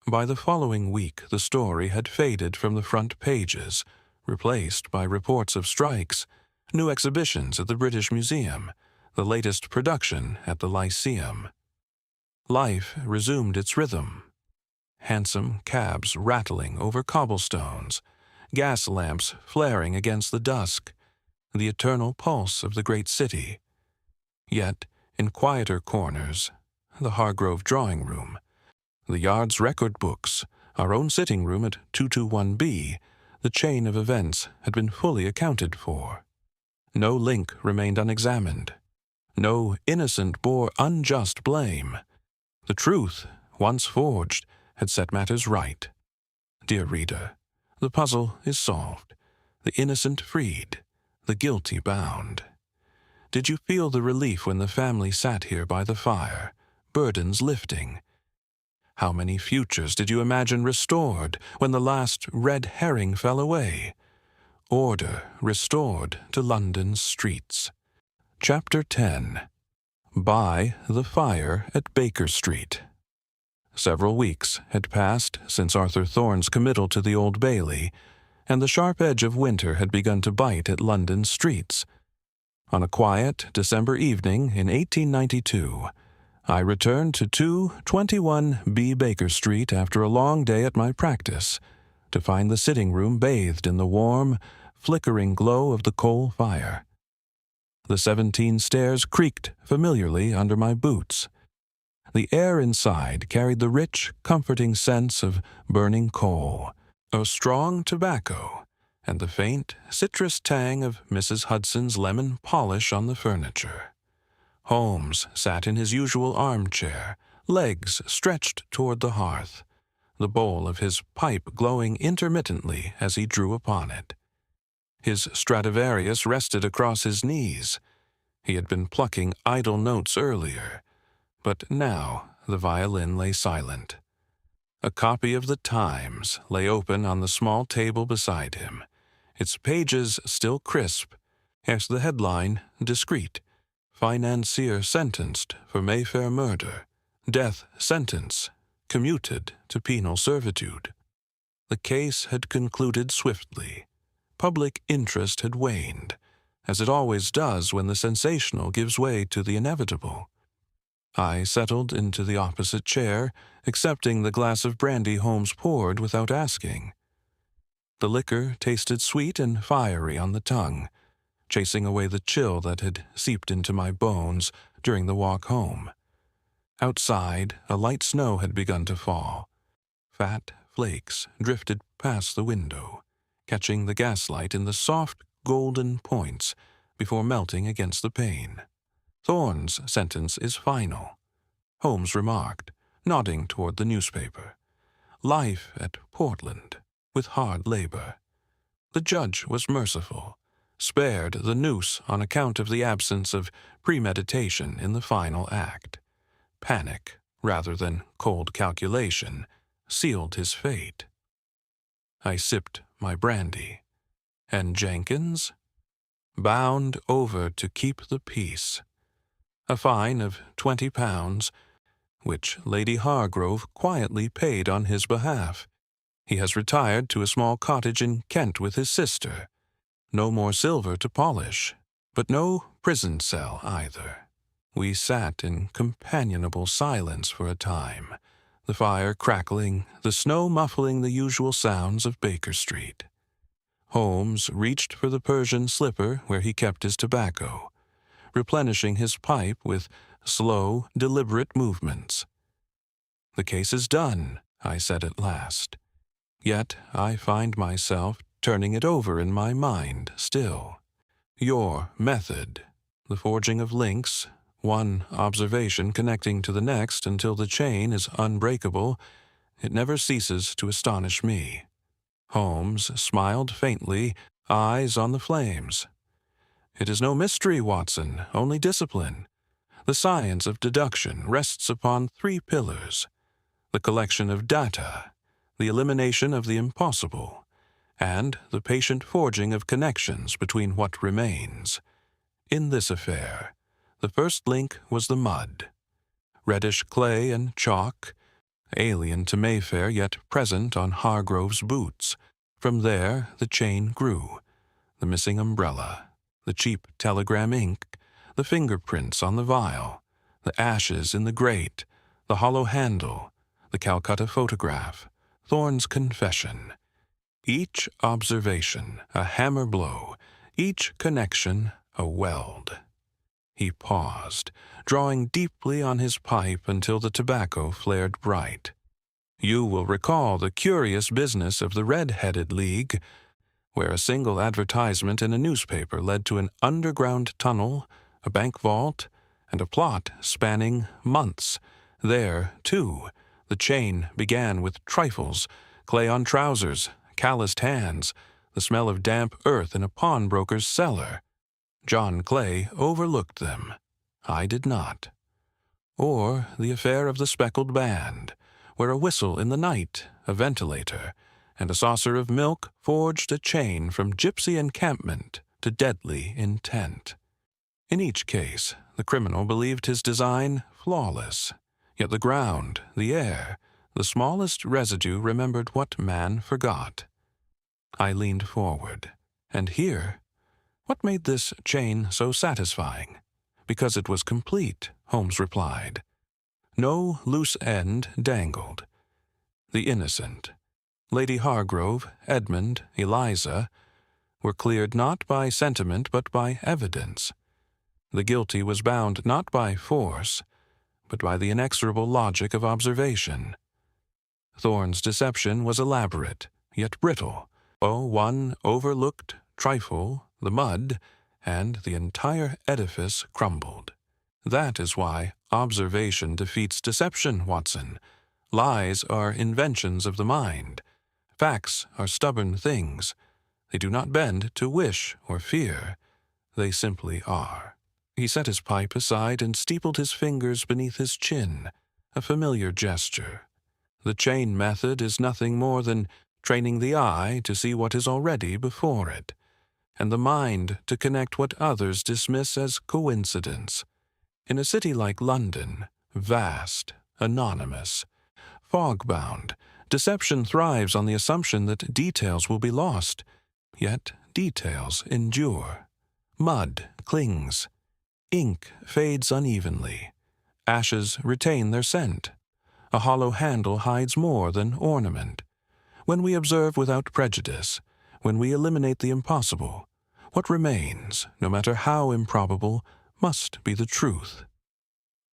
By the following week, the story had faded from the front pages, replaced by reports of strikes, new exhibitions at the British Museum, the latest production at the Lyceum. Life resumed its rhythm. Hansom cabs rattling over cobblestones, gas lamps flaring against the dusk, the eternal pulse of the great city. Yet, in quieter corners, the Hargrove drawing room, the Yard's record books, our own sitting room at 221B, the chain of events had been fully accounted for. No link remained unexamined. No innocent bore unjust blame. The truth, once forged, had set matters right. Dear reader, the puzzle is solved, the innocent freed, the guilty bound. Did you feel the relief when the family sat here by the fire, burdens lifting? How many futures did you imagine restored when the last red herring fell away? Order restored to London's streets. Chapter 10. By the Fire at Baker Street. Several weeks had passed since Arthur Thorne's committal to the Old Bailey, and the sharp edge of winter had begun to bite at London's streets. On a quiet December evening in 1892, I returned to 221B Baker Street after a long day at my practice, to find the sitting room bathed in the warm, flickering glow of the coal fire. The 17 stairs creaked familiarly under my boots. The air inside carried the rich, comforting sense of burning coal, of strong tobacco, and the faint, citrus tang of Mrs. Hudson's lemon polish on the furniture. Holmes sat in his usual armchair, legs stretched toward the hearth, the bowl of his pipe glowing intermittently as he drew upon it. His Stradivarius rested across his knees. He had been plucking idle notes earlier, but now the violin lay silent. A copy of the Times lay open on the small table beside him, its pages still crisp, as the headline discreet. Financier sentenced for Mayfair murder. Death sentence commuted to penal servitude. The case had concluded swiftly. Public interest had waned, as it always does when the sensational gives way to the inevitable. I settled into the opposite chair, accepting the glass of brandy Holmes poured without asking. The liquor tasted sweet and fiery on the tongue, chasing away the chill that had seeped into my bones during the walk home. Outside, a light snow had begun to fall. Fat flakes drifted past the window, catching the gaslight in the soft, golden points before melting against the pane. Thorne's sentence is final, Holmes remarked, nodding toward the newspaper. Life at Portland, with hard labor. The judge was merciful, spared the noose on account of the absence of premeditation in the final act. Panic, rather than cold calculation, sealed his fate. I sipped my brandy. And Jenkins? Bound over to keep the peace. A fine of £20, which Lady Hargrove quietly paid on his behalf. He has retired to a small cottage in Kent with his sister. No more silver to polish, but no prison cell either. We sat in companionable silence for a time, the fire crackling, the snow muffling the usual sounds of Baker Street. Holmes reached for the Persian slipper where he kept his tobacco, replenishing his pipe with slow, deliberate movements. "The case is done," I said at last. Yet I find myself turning it over in my mind still. Your method, the forging of links, one observation connecting to the next until the chain is unbreakable, it never ceases to astonish me. Holmes smiled faintly, eyes on the flames. "It is no mystery, Watson, only discipline. The science of deduction rests upon 3 pillars: the collection of data, the elimination of the impossible, and the patient forging of connections between what remains. In this affair, the first link was the mud. Reddish clay and chalk, alien to Mayfair yet present on Hargrove's boots. From there the chain grew, the missing umbrella, the cheap telegram ink, the fingerprints on the vial, the ashes in the grate, the hollow handle, the Calcutta photograph, Thorne's confession. Each observation a hammer blow, each connection a weld." He paused, drawing deeply on his pipe until the tobacco flared bright. "You will recall the curious business of the Red-Headed League, where a single advertisement in a newspaper led to an underground tunnel, a bank vault, and a plot spanning months. There, too, the chain began with trifles, clay on trousers, calloused hands, the smell of damp earth in a pawnbroker's cellar. John Clay overlooked them. I did not. Or the affair of the speckled band, where a whistle in the night, a ventilator, and a saucer of milk forged a chain from gypsy encampment to deadly intent. In each case, the criminal believed his design flawless, yet the ground, the air, the smallest residue remembered what man forgot. I leaned forward, and here, what made this chain so satisfying? Because it was complete, Holmes replied. No loose end dangled. The innocent, Lady Hargrove, Edmund, Eliza, were cleared not by sentiment but by evidence. The guilty was bound not by force, but by the inexorable logic of observation. Thorne's deception was elaborate, yet brittle. One overlooked trifle, the mud, and the entire edifice crumbled. That is why observation defeats deception, Watson. Lies are inventions of the mind. Facts are stubborn things. They do not bend to wish or fear. They simply are. He set his pipe aside and steepled his fingers beneath his chin, a familiar gesture. The chain method is nothing more than training the eye to see what is already before it, and the mind to connect what others dismiss as coincidence. In a city like London, vast, anonymous, fog-bound, deception thrives on the assumption that details will be lost, yet details endure. Mud clings. Ink fades unevenly. Ashes retain their scent. A hollow handle hides more than ornament. When we observe without prejudice, when we eliminate the impossible, what remains, no matter how improbable, must be the truth.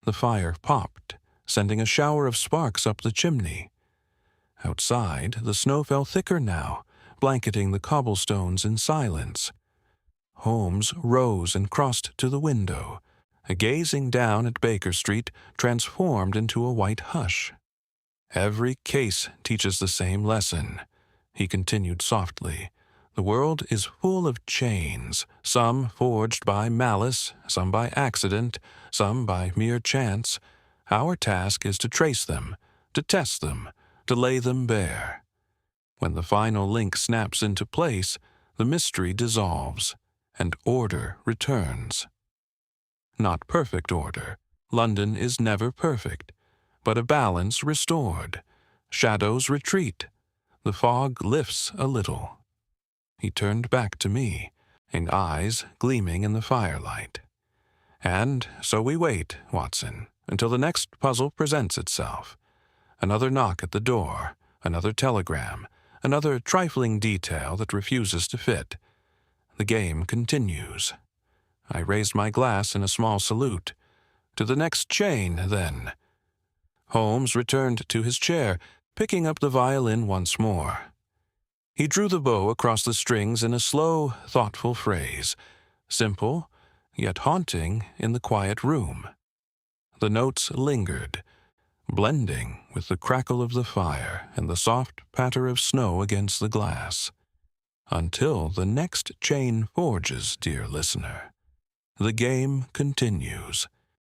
The fire popped, sending a shower of sparks up the chimney. Outside, the snow fell thicker now, blanketing the cobblestones in silence. Holmes rose and crossed to the window, gazing down at Baker Street transformed into a white hush. "Every case teaches the same lesson," he continued softly. "The world is full of chains, some forged by malice, some by accident, some by mere chance. Our task is to trace them, to test them, to lay them bare. When the final link snaps into place, the mystery dissolves, and order returns. Not perfect order. London is never perfect, but a balance restored. Shadows retreat. The fog lifts a little." He turned back to me, and eyes gleaming in the firelight. And so we wait, Watson, until the next puzzle presents itself. Another knock at the door, another telegram, another trifling detail that refuses to fit. The game continues. I raised my glass in a small salute. To the next chain, then. Holmes returned to his chair, picking up the violin once more. He drew the bow across the strings in a slow, thoughtful phrase, simple, yet haunting in the quiet room. The notes lingered, blending with the crackle of the fire and the soft patter of snow against the glass. Until the next chain forges, dear listener, the game continues.